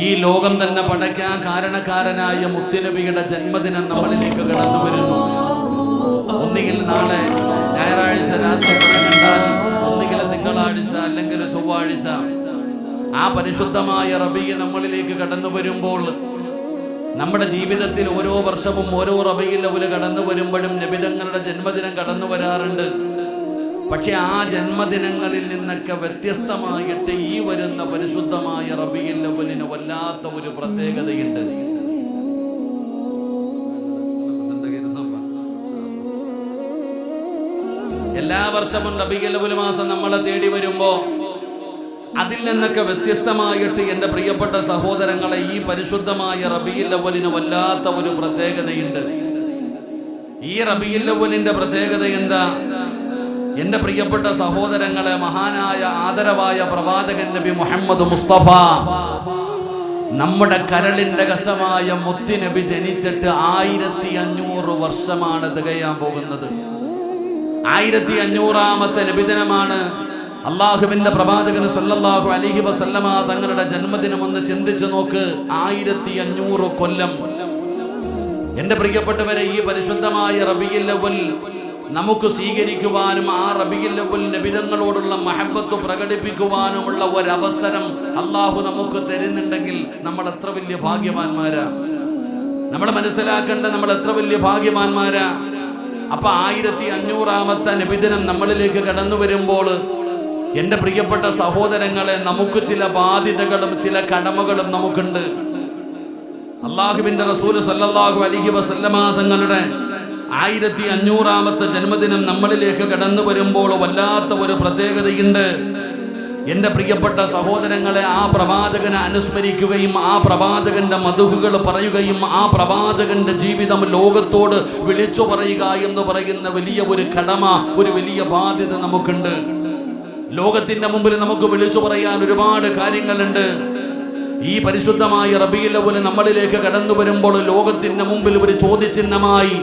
ഈ ലോകം തന്നെ പടയ്ക്കാൻ കാരണക്കാരനായ മുത്തുനബിയുടെ ജന്മദിനം നമ്മളിലേക്ക് കടന്നു വരുന്നു. ഒന്നുകിൽ നാളെ ഞായറാഴ്ച രാത്രി കണ്ടാൽ, ഒന്നുകിൽ തിങ്കളാഴ്ച അല്ലെങ്കിൽ ചൊവ്വാഴ്ച ആ പരിശുദ്ധമായ റബീഉ നമ്മളിലേക്ക് കടന്നു വരുമ്പോൾ, നമ്മുടെ ജീവിതത്തിൽ ഓരോ വർഷവും ഓരോ റബീഉൽ അവ്വൽ കടന്നു വരുമ്പോഴും നബിതങ്ങളുടെ ജന്മദിനം കടന്നു വരാറുണ്ട്. പക്ഷെ ആ ജന്മദിനങ്ങളിൽ നിന്നൊക്കെ വ്യത്യസ്തമായിട്ട് ഈ വരുന്ന പരിശുദ്ധമായ റബീഉൽ അവ്വലിന് വല്ലാത്ത ഒരു പ്രത്യേകതയുണ്ട്. എല്ലാ വർഷവും റബീഉൽ അവ്വൽ മാസം നമ്മളെ തേടി വരുമ്പോ അതിൽ നിന്നൊക്കെ വ്യത്യസ്തമായിട്ട് എൻ്റെ പ്രിയപ്പെട്ട സഹോദരങ്ങളെ, ഈ പരിശുദ്ധമായ റബീഉൽ അവ്വലിന് വല്ലാത്ത ഒരു പ്രത്യേകതയുണ്ട്. ഈ റബീഉൽ അവ്വലിന്റെ പ്രത്യേകത എന്താ? എൻ്റെ പ്രിയപ്പെട്ട സഹോദരങ്ങളെ, മഹാനായ ആദരവായ പ്രവാചകൻ നബി മുഹമ്മദ് മുസ്തഫ, നമ്മുടെ കരളിന്റെ കഷ്ടമായ മുത്തുനബി ജനിച്ചിട്ട് 1500 വർഷമാണ് തികയാൻ പോകുന്നത്. 1500ാമത്തെ നബിദിനമാണ്. അള്ളാഹുവിന്റെ പ്രവാചകൻ സല്ലല്ലാഹു അലൈഹി വസല്ലമ തങ്ങളുടെ ജന്മദിനം ഒന്ന് ചിന്തിച്ചു നോക്ക്. 1500 കൊല്ലം. എൻ്റെ പ്രിയപ്പെട്ടവരെ, ഈ പരിശുദ്ധമായ റബീഉൽ അവ്വൽ നമുക്ക് സ്വീകരിക്കുവാനും ആ റബീഉൽ അവ്വൽ നബിതങ്ങളോടുള്ള മഹബത്ത് പ്രകടിപ്പിക്കുവാനുമുള്ള ഒരവസരം അള്ളാഹു നമുക്ക് തരുന്നുണ്ടെങ്കിൽ നമ്മൾ എത്ര വലിയ ഭാഗ്യവാന്മാരാ. നമ്മൾ മനസ്സിലാക്കേണ്ട, നമ്മൾ എത്ര വലിയ ഭാഗ്യവാന്മാരാ. അപ്പൊ 1500ാമത്തെ നബിദിനം നമ്മളിലേക്ക് കടന്നു വരുമ്പോൾ, എൻ്റെ പ്രിയപ്പെട്ട സഹോദരങ്ങളെ, നമുക്ക് ചില ബാധ്യതകളും ചില കടമകളും നമുക്കുണ്ട്. അള്ളാഹുവിന്റെ റസൂൽ സല്ലല്ലാഹു അലൈഹി വസല്ലമ തങ്ങളുടെ 1500ാമത്തെ ജന്മദിനം നമ്മളിലേക്ക് കടന്നു വരുമ്പോൾ വല്ലാത്ത ഒരു പ്രത്യേകതയുണ്ട്. എൻ്റെ പ്രിയപ്പെട്ട സഹോദരങ്ങളെ, ആ പ്രവാചകനെ അനുസ്മരിക്കുകയും ആ പ്രവാചകന്റെ മദ്ഹുകൾ പറയുകയും ആ പ്രവാചകന്റെ ജീവിതം ലോകത്തോട് വിളിച്ചു പറയുക എന്ന് പറയുന്ന വലിയ ഒരു കടമ, ഒരു വലിയ ബാധ്യത നമുക്കുണ്ട്. ലോകത്തിന്റെ മുമ്പിൽ നമുക്ക് വിളിച്ചു പറയാൻ ഒരുപാട് കാര്യങ്ങളുണ്ട്. ഈ പരിശുദ്ധമായ റബീഉൽ അവ്വൽ നമ്മളിലേക്ക് കടന്നു വരുമ്പോൾ ലോകത്തിന്റെ മുമ്പിൽ ഒരു ചോദ്യചിഹ്നമായി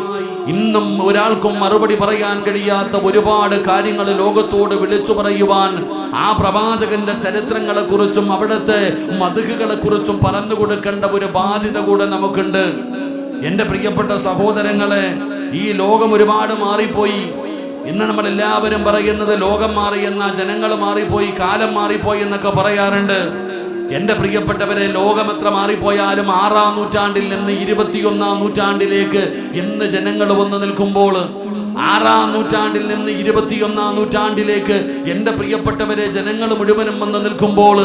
ഇന്നും ഒരാൾക്കും മറുപടി പറയാൻ കഴിയാത്ത ഒരുപാട് കാര്യങ്ങൾ ലോകത്തോട് വിളിച്ചു പറയുവാൻ, ആ പ്രവാചകന്റെ ചരിത്രങ്ങളെ കുറിച്ചും അവിടുത്തെ മദ്ഹുകളെ കുറിച്ചും പറഞ്ഞു കൊടുക്കേണ്ട ഒരു ബാധ്യത കൂടെ നമുക്കുണ്ട്. എൻ്റെ പ്രിയപ്പെട്ട സഹോദരങ്ങളെ, ഈ ലോകം ഒരുപാട് മാറിപ്പോയി. ഇന്ന് നമ്മൾ എല്ലാവരും പറയുന്നത് ലോകം മാറിയെന്ന, ജനങ്ങൾ മാറിപ്പോയി, കാലം മാറിപ്പോയി എന്നൊക്കെ പറയാറുണ്ട്. എൻ്റെ പ്രിയപ്പെട്ടവരെ, ലോകം എത്ര മാറിപ്പോയാലും 6ാം നൂറ്റാണ്ടിൽ നിന്ന് 21ാം നൂറ്റാണ്ടിലേക്ക് ഇന്ന് ജനങ്ങൾ വന്നു നിൽക്കുമ്പോൾ, 6ാം നൂറ്റാണ്ടിൽ നിന്ന് 21ാം നൂറ്റാണ്ടിലേക്ക് എൻ്റെ പ്രിയപ്പെട്ടവരെ ജനങ്ങൾ മുഴുവനും വന്നു നിൽക്കുമ്പോൾ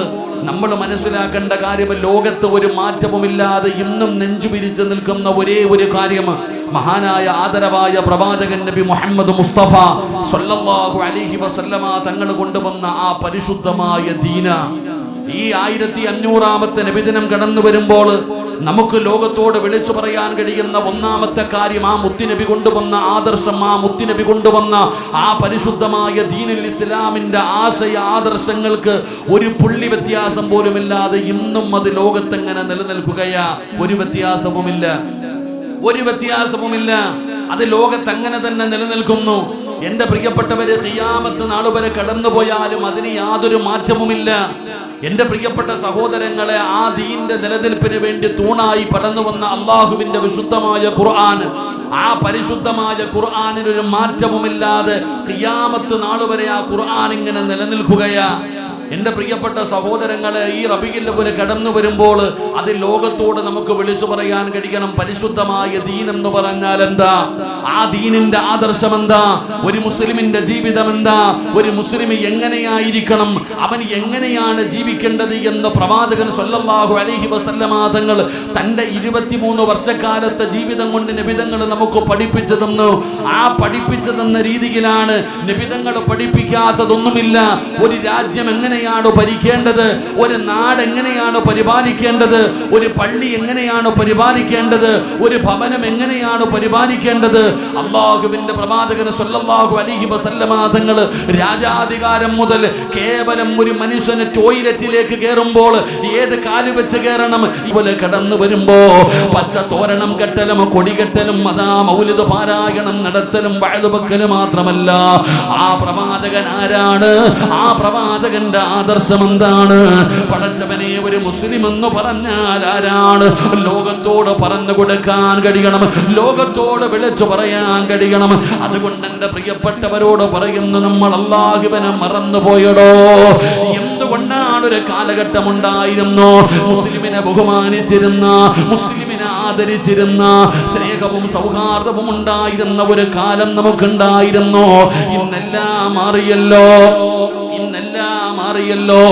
നമ്മൾ മനസ്സിലാക്കേണ്ട കാര്യം, ലോകത്ത് ഒരു മാറ്റവുമില്ലാതെ ഇന്നും നെഞ്ചുപിരിച്ച് നിൽക്കുന്ന ഒരേ ഒരു കാര്യം, മഹാനായ ആദരവായ പ്രവാചകൻ നബി മുഹമ്മദ് മുസ്തഫ സല്ലല്ലാഹു അലൈഹി വസല്ലമ തങ്ങൾ കൊണ്ടുവന്ന ആ പരിശുദ്ധമായ ദീന. ഈ 1500ാമത്തെ നബിദിനം കടന്നു വരുമ്പോൾ നമുക്ക് ലോകത്തോട് വിളിച്ചു പറയാൻ കഴിയുന്ന ഒന്നാമത്തെ കാര്യം, ആ മുത്തുനബി കൊണ്ടുവന്ന ആദർശം, ആ മുത്തുനബി കൊണ്ടുവന്ന ആ പരിശുദ്ധമായ ദീനുൽ ഇസ്ലാമിന്റെ ആശയ ആദർശങ്ങൾക്ക് ഒരു പുള്ളി വ്യത്യാസം പോലുമില്ലാതെ ഇന്നും അത് ലോകത്തെങ്ങനെ നിലനിൽക്കുകയാ. ഒരു വ്യത്യാസവുമില്ല, ഒരു വ്യത്യാസവുമില്ല. അത് ലോകത്ത് അങ്ങനെ തന്നെ നിലനിൽക്കുന്നു. എൻ്റെ പ്രിയപ്പെട്ടവര്, ഖിയാമത്ത് നാൾ വരെ കടന്നുപോയാലും അതിന് യാതൊരു മാറ്റവുമില്ല. എൻ്റെ പ്രിയപ്പെട്ട സഹോദരങ്ങളെ, ആ ദീന്റെ നിലനിൽപ്പിന് വേണ്ടി തൂണായി പടർന്നു വന്ന അള്ളാഹുവിന്റെ വിശുദ്ധമായ ഖുർആൻ, ആ പരിശുദ്ധമായ ഖുർആനിനൊരു മാറ്റവുമില്ലാതെ ഖിയാമത്ത് നാൾ വരെ ആ ഖുർആൻ ഇങ്ങനെ നിലനിൽക്കുകയാ. എൻ്റെ പ്രിയപ്പെട്ട സഹോദരങ്ങളെ, ഈ റബീഉൽ അവ്വൽ കടന്നു വരുമ്പോൾ അത് ലോകത്തോട് നമുക്ക് വിളിച്ചു പറയാൻ കഴിയണം. പരിശുദ്ധമായ ദീൻ എന്ന് പറഞ്ഞാൽ എന്താ? ആ ദീനിന്റെ ആദർശം എന്താ? ഒരു മുസ്ലിമിന്റെ ജീവിതം എന്താ? ഒരു മുസ്ലിം എങ്ങനെയായിരിക്കണം, അവൻ എങ്ങനെയാണ് ജീവിക്കേണ്ടത് എന്ന് പ്രവാചകൻ സല്ലല്ലാഹു അലൈഹി വസല്ലമ തങ്ങൾ തന്റെ 23 വർഷക്കാലത്തെ ജീവിതം കൊണ്ട് നബിതങ്ങൾ നമുക്ക് പഠിപ്പിച്ചു തന്നു. ആ പഠിപ്പിച്ചു തന്ന രീതിയിലാണ്. നബിതങ്ങൾ പഠിപ്പിക്കാത്തതൊന്നുമില്ല. ഒരു രാജ്യം എങ്ങനെയാണ് ഭരിക്കേണ്ടത്, ഒരു നാട് എങ്ങനെയാണ് പരിപാലിക്കേണ്ടത്, ഒരു പള്ളി എങ്ങനെയാണ് പരിപാലിക്കേണ്ടത്, ഒരു ഭവനം എങ്ങനെയാണ് പരിപാലിക്കേണ്ടത്, അല്ലാഹുവിന്റെ പ്രവാചകൻ സല്ലല്ലാഹു അലൈഹി വസല്ലമ തങ്ങൾ രാജാധികാരം മുതൽ കേവലം ഒരു മനുഷ്യന് ടോയ്ലറ്റിലേക്ക് കയറുമ്പോൾ ഏത് കാല് വെച്ച് കയറണം, ഇവര് കടന്നു വരുമ്പോ പച്ച തോരണം കെട്ടലും കൊടികെട്ടലും അതാ മൗലിദ് പാരായണം നടത്തലും വഅദ് വെക്കലും മാത്രമല്ല, ആ പ്രവാചകൻ ആരാണ്, ആ പ്രവാചകന്റെ ആദർശം എന്താണ്? പടച്ചവനെ, ഒരു മുസ്ലിം എന്ന് പറഞ്ഞാൽ ആരാണ്? ലോകത്തോട് പറഞ്ഞു കൊടുക്കാൻ കഴിയണം, ലോകത്തോട് വിളിച്ചു പറയാൻ കഴിയണം. അതുകൊണ്ട് എന്റെ പ്രിയപ്പെട്ടവരോട് പറയുന്നു, നമ്മൾ അല്ലാഹുവിനെ മറന്നുപോയടോ. എന്തുകൊണ്ടാണ്? ഒരു കാലഘട്ടം ഉണ്ടായിരുന്നു, മുസ്ലിമിനെ ബഹുമാനിച്ചിരുന്ന, മുസ്ലിമിനെ ആദരിച്ചിരുന്ന, സ്നേഹവും സൗഹാർദ്ദവും ഉണ്ടായിരുന്ന ഒരു കാലം നമുക്കുണ്ടായിരുന്നു. ഇന്നെല്ലാം മാറിയല്ലോ, ഇന്നെല്ലാം മാറിയല്ലോ.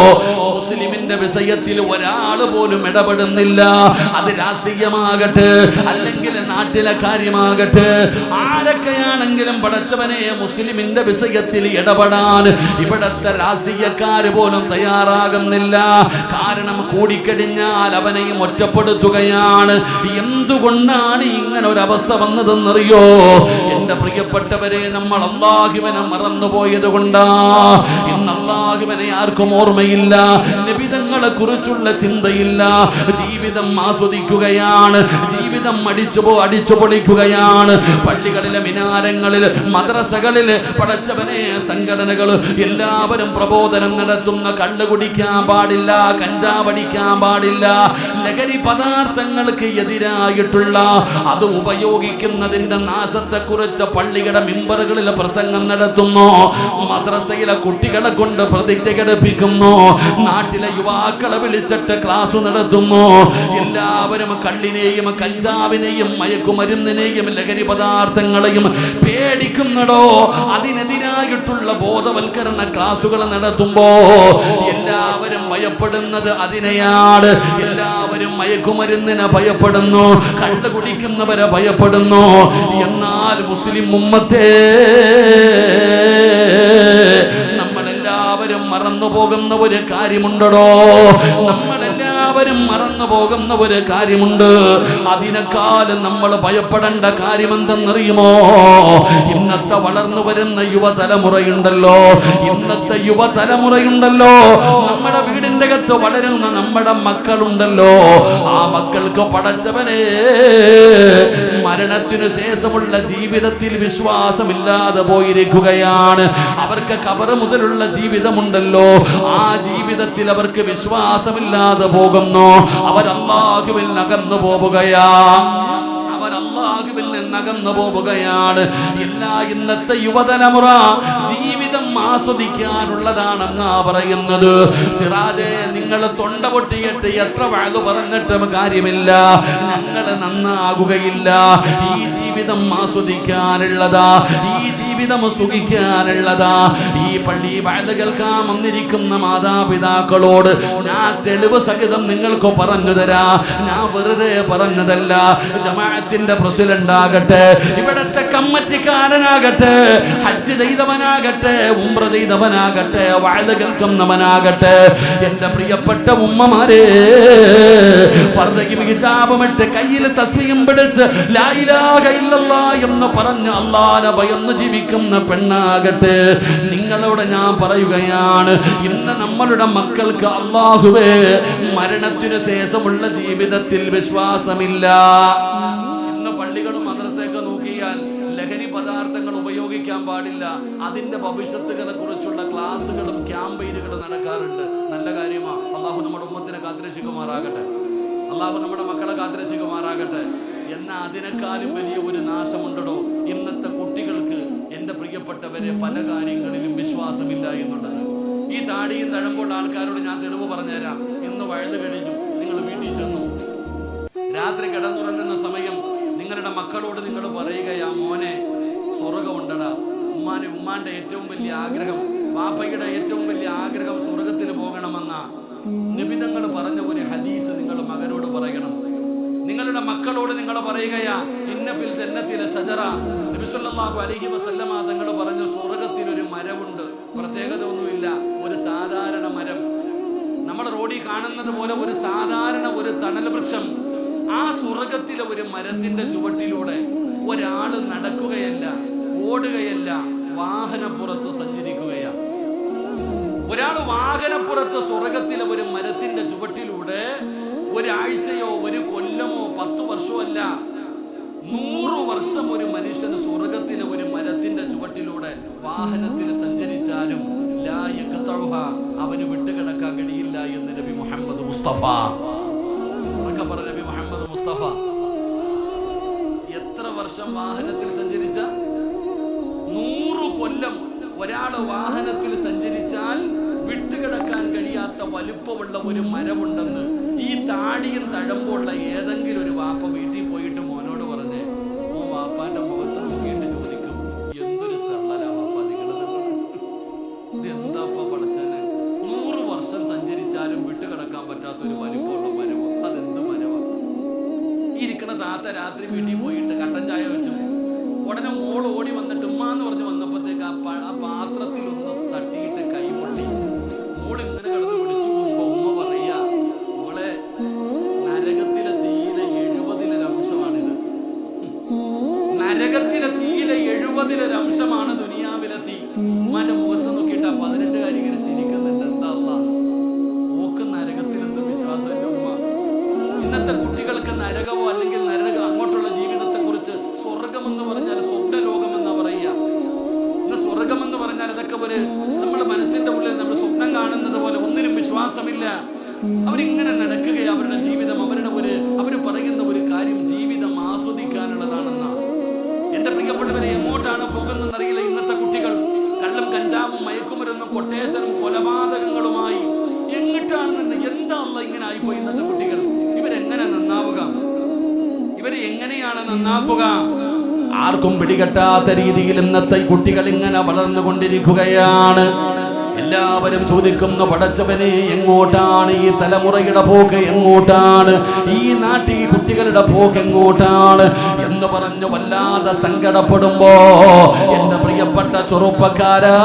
മുസ്ലിമിന്റെ വിഷയത്തിൽ ഒരാൾ പോലും ഇടപെടുന്നില്ല. അത് രാഷ്ട്രീയമാകട്ടെ, അല്ലെങ്കിൽ നാട്ടിലെ കാര്യമാകട്ടെ, ആരൊക്കെയാണെങ്കിലും പടച്ചവനെ മുസ്ലിമിന്റെ വിഷയത്തിൽ ഇടപെടാൻ ഇവിടത്തെ രാഷ്ട്രീയക്കാർ പോലും തയ്യാറാകുന്നില്ല. കാരണം കൂടിക്കഴിഞ്ഞാൽ അവനെയും ഒറ്റപ്പെടുത്തുകയാണ്. എന്തുകൊണ്ടാണ് ഇങ്ങനെ ഒരു അവസ്ഥ വന്നതെന്നറിയോ? എന്റെ പ്രിയപ്പെട്ടവരെ, നമ്മൾ അല്ലാഹുവിനെ മറന്നുപോയത് കൊണ്ടാ. ഇന്ന് അല്ലാഹുവിനെ ആർക്കും ഓർമ്മയില്ല, നബിതങ്ങളെ കുറിച്ചുള്ള ചിന്തയില്ല. ജീവിതം ആസ്വദിക്കുകയാണ്, ജീവിതം അടിച്ചു പൊളിക്കുകയാണ്. പള്ളികളിലെ മിനാരങ്ങളിൽ, മദ്രസകളിൽ പടച്ചവനെ സംഘടനകൾ എല്ലാവരും പ്രബോധനം നടത്തുന്ന കള്ളു കുടിക്കാൻ പാടില്ല, കഞ്ചാവടിക്കാൻ പാടില്ല, ലഹരി പദാർത്ഥങ്ങൾക്ക് എതിരായിട്ടുള്ള അത് ഉപയോഗിക്കുന്നതിന്റെ നാശത്തെക്കുറിച്ച് പള്ളിയുടെ മിമ്പറുകളിൽ പ്രസംഗം നടത്തുന്നു. മദ്രസയിലെ കുട്ടികളെ കൊണ്ട് പ്രതിജ്ഞ ഘടിപ്പിക്കുന്നു. നാട്ടിലെ യുവാക്കളെ വിളിച്ചിട്ട് ക്ലാസ് നടത്തുന്നു. എല്ലാവരും കള്ളിനെയും കഞ്ചാവിനെയും മയക്കുമരുന്നിനെയും ലഹരി പദാർത്ഥങ്ങളെയും പേടിക്കുന്നടോ. അതിനെതിരായിട്ടുള്ള ബോധവൽക്കരണ ക്ലാസുകൾ നടത്തുമ്പോ എല്ലാവരും ഭയപ്പെടുന്നത് അതിനെയാണ്. എല്ലാവരും മയക്കുമരുന്നിനെ ഭയപ്പെടുന്നു, കള്ള് കുടിക്കുന്നവരെ ഭയപ്പെടുന്നു. എന്നാൽ മുസ്ലിം ഉമ്മത്തെ നമ്മളെല്ലാവരും മറന്നു പോകുന്ന ഒരു കാര്യമുണ്ടോ? നമ്മളെല്ലാവരും മറന്നു പോകുന്ന ഒരു കാര്യമുണ്ട്. അതിനേക്കാളും നമ്മൾ ഭയപ്പെടേണ്ട കാര്യം എന്തെന്നറിയുമോ? ഇന്നത്തെ വളർന്നു വരുന്ന യുവതലമുറയുണ്ടല്ലോ, ഇന്നത്തെ യുവതലമുറയുണ്ടല്ലോ, നമ്മുടെ വീടിന്റെ അകത്ത് വളരുന്ന നമ്മുടെ മക്കളുണ്ടല്ലോ, ആ മക്കൾക്ക് പടച്ചവനെ മരണത്തിനു ശേഷമുള്ള ജീവിതത്തിൽ വിശ്വാസമില്ലാതെ പോയിരിക്കുകയാണ്. അവർക്ക് ഖബർ മുതലുള്ള ജീവിതമുണ്ടല്ലോ, ആ ജീവിതത്തിൽ അവർക്ക് വിശ്വാസമില്ലാതെ പോകുന്നു. അവർ അല്ലാഹുവിൽ അകന്നു പോവുകയാ, അവർ അല്ലാഹുവിൽ നിന്നകന്നു പോവുകയാണ്. എല്ലാ ഇന്നത്തെ യുവതലമുറ ജീവിതം ആസ്വദിക്കാനുള്ളതാണെന്നാ പറയുന്നത്. സിറാജെ, നിങ്ങൾ തൊണ്ട പൊട്ടിയിട്ട് എത്ര വഅദ് പറഞ്ഞിട്ടും കാര്യമില്ല, ഞങ്ങൾ നന്നാകുകയില്ല. ഈ ജീവിതം ആസ്വദിക്കാനുള്ളതാ, ഈ ജീവിതം സുഖിക്കാനുള്ളതാ. ഈ പള്ളി വഅദ് കേൾക്കാൻ വന്നിരിക്കുന്ന മാതാപിതാക്കളോട് ഞാൻ തെളിവ് സഹിതം നിങ്ങൾക്ക് പറഞ്ഞു തരാ. ഞാൻ വെറുതെ പറഞ്ഞതല്ല. ജമാഅത്തിന്റെ പ്രസിഡന്റ് ആകട്ടെ, ഇവിടത്തെ കമ്മിറ്റിക്കാരനാകട്ടെ, ഹജ്ജ് ചെയ്തവനാകട്ടെ, ഉംറ ചെയ്തവനാകട്ടെ, വഅദ് കേൾക്കുന്നവനാകട്ടെ, എന്റെ പ്രിയപ്പെട്ട ഉമ്മമാരെ, ഫർദയും ഹിജാബുമിട്ട് കയ്യിൽ തസ്ബീഹും പിടിച്ച് ലാ ഇലാഹ ഇല്ലല്ലാഹ് എന്ന് പറഞ്ഞ് അല്ലാഹനെ ഭയന്ന് ജീവിക്കുന്ന പെണ്ണാകട്ടെ, നിങ്ങളോട് ഞാൻ പറയുകയാണ്, ഇന്ന് നമ്മളുടെ മക്കൾക്ക് അല്ലാഹുവേ മരണത്തിനു ശേഷമുള്ള ജീവിതത്തിൽ വിശ്വാസമില്ല. ഇന്ന് പള്ളികളും മദ്രസയൊക്കെ നോക്കിയാൽ ലഹരി പദാർത്ഥങ്ങൾ ഉപയോഗിക്കാൻ പാടില്ല, അതിന്റെ ഭവിഷ്യത്തുകളെ കുറിച്ചുള്ള ക്ലാസുകളും ക്യാമ്പയിനുകളും നടക്കാറുണ്ട്. നല്ല കാര്യമാണ്. അല്ലാഹു നമ്മുടെ ഉമ്മത്തിനെ കാത്തുരക്ഷിക്കുമാറാകട്ടെ, അല്ലാഹു നമ്മുടെ മക്കളെ കാത്തുരക്ഷിക്കുമാറാകട്ടെ. എന്നാൽ അതിനേക്കാളും വലിയ ഒരു നാശമുണ്ടോ ഇന്നത്തെ കുട്ടികൾക്ക്. എൻ്റെ പ്രിയപ്പെട്ടവരെ, പല കാര്യങ്ങളിലും വിശ്വാസമില്ല എന്നുള്ളത്. ഈ താടിയും തഴമ്പുള്ള ആൾക്കാരോട് ഞാൻ തെളിവ് പറഞ്ഞുതരാം. ഇന്ന് വഴുത് കഴിഞ്ഞു, നിങ്ങൾ വീട്ടിൽ ചെന്നു, രാത്രി കിടന്നുറങ്ങുന്ന സമയം നിങ്ങളുടെ മക്കളോട് നിങ്ങൾ പറയുകയാ, മോനെ സ്വർഗമുണ്ടടാ. ഉമ്മാന്റെ ഏറ്റവും വലിയ ആഗ്രഹം, വാപ്പയുടെ ഏറ്റവും വലിയ ആഗ്രഹം സ്വർഗത്തിൽ പോകണമെന്ന നിബിധങ്ങൾ പറഞ്ഞ ഒരു ഹദീസ് നിങ്ങൾ മകനോട് പറയണം. നിങ്ങളുടെ മക്കളോട് നിങ്ങൾ പറയുകയാ, ഇന്ന ഫിൽ ജന്നത്തിലെ ഷജറ. നബി സല്ലല്ലാഹു അലൈഹി വസല്ലമ തങ്ങൾ പറഞ്ഞു, സ്വർഗത്തിൽ ഒരു മരമുണ്ട്. പ്രത്യേകത ഒന്നുമില്ല, ഒരു സാധാരണ മരം, നമ്മുടെ റോഡിൽ കാണുന്നത് പോലെ ഒരു സാധാരണ ഒരു തണൽ വൃക്ഷം. ആ സ്വർഗത്തിലെ ഒരു മരത്തിന്റെ ചുവട്ടിലൂടെ ഒരാള് നടക്കുകയല്ല, ഓടുകയല്ല, വാഹനപ്പുറത്ത് സഞ്ചരിക്കുകയാണ്. ഒരാൾ വാഹനപ്പുറത്ത് സ്വർഗത്തിലെ ഒരു മരത്തിന്റെ ചുവട്ടിലൂടെ ഒരാഴ്ചയോ ഒരു കൊല്ലമോ 10 വർഷമോ അല്ല, 100 വർഷം ഒരു മനുഷ്യന് സ്വർഗത്തിലെ ഒരു മരത്തിന്റെ ചുവട്ടിലൂടെ വാഹനത്തിൽ സഞ്ചരിച്ചാലും ലാ യഖ്തഉഹ അവന് വിട്ടുകിടക്കാൻ കഴിയില്ല എന്ന് നബി മുഹമ്മദ് മുസ്തഫ. നബി മുഹമ്മദ് മുസ്തഫ എത്ര വർഷം വാഹനത്തിൽ സഞ്ചരിച്ച? 100 കൊല്ലം ഒരാള് വാഹനത്തിൽ സഞ്ചരിച്ചാൽ വിട്ടുകിടക്കാൻ കഴിയാത്ത വലുപ്പമുള്ള ഒരു മരമുണ്ടെന്ന് ഈ താടിയും തഴമ്പുള്ള ഏതെങ്കിലും ഒരു വാപ്പ വീട്ടിൽ പോയിട്ട് മോനോട് പറഞ്ഞേ, ഓ വാപ്പാന്റെ മുഖത്ത് നോക്കിയിട്ട് ചോദിക്കും, എന്തൊരു തള്ളലാ വാപ്പ നിങ്ങളത്, ഇതെന്താപ്പ പഠിച്ചാല് 100 വർഷം സഞ്ചരിച്ചാലും വിട്ടുകിടക്കാൻ പറ്റാത്ത ഒരു വലുപ്പമുള്ള മരമോ, അതെന്ത് മരമാണ്? ഇരിക്കണ താത്ത രാത്രി വീട്ടിൽ പോയിട്ട് കട്ടൻ ചായ വെച്ചു. ഉടനെ മോൾ ഓടി വന്നിട്ട് ഉമ്മ എന്ന് പറഞ്ഞ് വന്നപ്പോഴത്തേക്ക് ആ പാത്രത്തിൽ ഒന്ന് തട്ടിയിട്ട് കൈ പൊട്ടി. മോൾ ഇങ്ങനെ കിടന്ന് പിടിച്ചു പോകുമ്പോ ഉമ്മ പറയാ, മോളെ നരകത്തിലെ തീയിലെ 70% നരകത്തിലെ തീയിലെ 70% ദുനിയാവിലെ തീ. ഉമ്മാന്റെ മുഖത്ത് നോക്കിയിട്ട് ആ 18-കാരി ഇങ്ങനെ ചിരിക്കുന്നുണ്ട്. എന്താ ഓക്ക് നരകത്തിലെന്ത് വിശ്വാസമില്ല ഉമ്മ. ഇന്നത്തെ കുട്ടികൾക്ക് നരകമോ അല്ലെങ്കിൽ അങ്ങോട്ടുള്ള ജീവിതത്തെ കുറിച്ച് സ്വർഗമെന്ന് പറഞ്ഞാൽ സ്വപ്ന ലോകമെന്നാ പറയുക. ഇന്ന് സ്വർഗമെന്ന് പറഞ്ഞാൽ അതൊക്കെ ഒരു നമ്മുടെ മനസ്സിന്റെ ഉള്ളിൽ നമ്മൾ സ്വപ്നം കാണുന്നത് പോലെ ഒന്നിനും വിശ്വാസമില്ല. അവരിങ്ങനെ നടക്കുകയാണ്. അവരുടെ ജീവിതം അവര് പറയുന്ന ഒരു കാര്യം ജീവിതം ആസ്വദിക്കാനുള്ളതാണെന്നാണ്. എന്റെ പ്രിയപ്പെട്ടവരെ, എങ്ങോട്ടാണ് പോകുന്നതെന്നറിയില്ല ഇന്നത്തെ കുട്ടികൾ. കള്ളും കഞ്ചാവും മയക്കുമരുന്നും കൊട്ടേഷനും കൊലപാതകങ്ങളുമായി എങ്ങിട്ടാണെന്ന് എന്താ ഇങ്ങനെ ആയിപ്പോയി ഇന്നത്തെ കുട്ടികൾ. ഇവരെങ്ങനെ നന്നാവുക? ഇവരെ എങ്ങനെയാണ് നന്നാക്കുക? ആർക്കും പിടികെട്ടാത്ത രീതിയിൽ ഇന്നത്തെ കുട്ടികൾ ഇങ്ങനെ വളർന്നുകൊണ്ടിരിക്കുകയാണ്. എല്ലാവരും ചോദിക്കുന്നു, പടച്ചവനെ എങ്ങോട്ടാണ് ഈ തലമുറയുടെ പോക്ക്, എങ്ങോട്ടാണ് ഈ നാട്ടിൽ കുട്ടികളുടെ പോക്ക്, എങ്ങോട്ടാണ് എന്ന് പറഞ്ഞു വല്ലാതെ സങ്കടപ്പെടുമ്പോ എന്റെ പ്രിയപ്പെട്ട ചെറുപ്പക്കാരാ,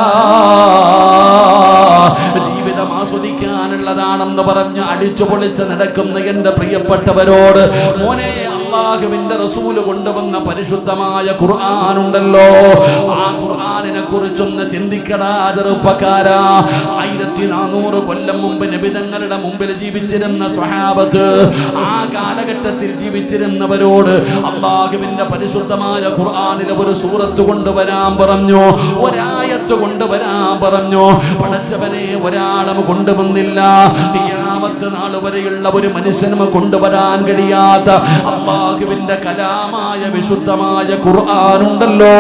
ജീവിതം ആസ്വദിക്കാനുള്ളതാണെന്ന് പറഞ്ഞ് അടിച്ചു പൊളിച്ച് നടക്കുന്ന എന്റെ പ്രിയപ്പെട്ടവരോട്, മോനെ, അല്ലാഹുവിന്റെ റസൂല് കൊണ്ടുവന്ന പരിശുദ്ധമായ ഖുർആനുണ്ടല്ലോ, ആ ഖുർആനിനെ കുറിച്ചൊന്ന് ചിന്തിക്കടാ ചെറുപ്പക്കാരാ. 1400 കൊല്ലം മുമ്പ് നബിതങ്ങളുടെ മുമ്പിൽ ജീവിച്ചിരുന്ന സ്വഹാബത്ത്, ആ കാലഘട്ടത്തിൽ ജീവിച്ചിരുന്നവരോട് അല്ലാഹുവിന്റെ പരിശുദ്ധമായ ഖുർആനിലെ ഒരു സൂറത്ത് കൊണ്ടുവരാൻ പറഞ്ഞു, ഒരായത്ത് കൊണ്ടുവരാൻ പറഞ്ഞു. പടച്ചവനെ, ഒരാളും കൊണ്ടുവന്നില്ല. ഖിയാമത്ത് നാൾ വരെയുള്ള ഒരു മനുഷ്യനും കൊണ്ടുവരാൻ കഴിയാത്ത അല്ലാഹുവിന്റെ കലാമായ വിശുദ്ധമായ ഖുർആനുണ്ടല്ലോ.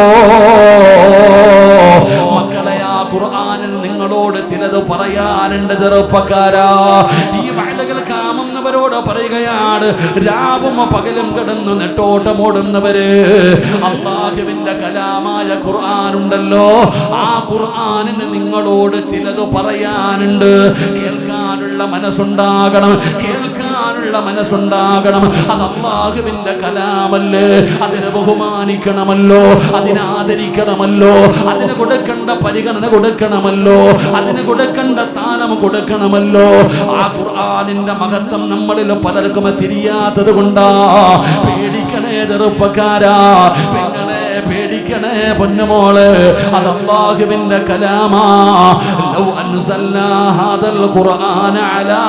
മക്കളെ, ആ ഖുർആനിൽ നിങ്ങളോട് ചിലത് പറയാനുണ്ട് ചെറുപ്പക്കാരാ. ഈ വയലുകൾ കാമുന്നവരോട് പറയുകയാണ്, രാവും പകലും കിടന്ന് നെട്ടോട്ടമോടുന്നവര്, അല്ലാഹുവിന്റെ കലാമായ ഖുർആനുണ്ടല്ലോ, ആ ഖുർആനിന് നിങ്ങളോട് ചിലത് പറയാനുണ്ട്. കേൾക്കാനുള്ള മനസ്സുണ്ടാകണം, കേൾക്കാനുള്ള മനസ്സുണ്ടാകണം. അത് അല്ലാഹുവിന്റെ കലാമല്ലേ, അതിനെ ബഹുമാനിക്കണമല്ലോ, അതിനെ ആദരിക്കണമല്ലോ, അതിന് കൊടുക്കേണ്ട പരിഗണന കൊടുക്കണമല്ലോ, അതിന് കൊടുക്കേണ്ട സ്ഥാനം കൊടുക്കണമല്ലോ. ആ ഖുർആനിന്റെ മഹത്വം നമ്മളിൽ പലർക്കും തിരിയാത്തത് കൊണ്ടാ. പേടിക്കണേ ചെറുപ്പക്കാരാ, പെങ്ങളെ, പേടിക്കണേ പൊന്നുമോള്, അത് അല്ലാഹുവിന്റെ കലാമാ. ലൗ അൻസൽനാ ഹാദൽ ഖുർആന അലാ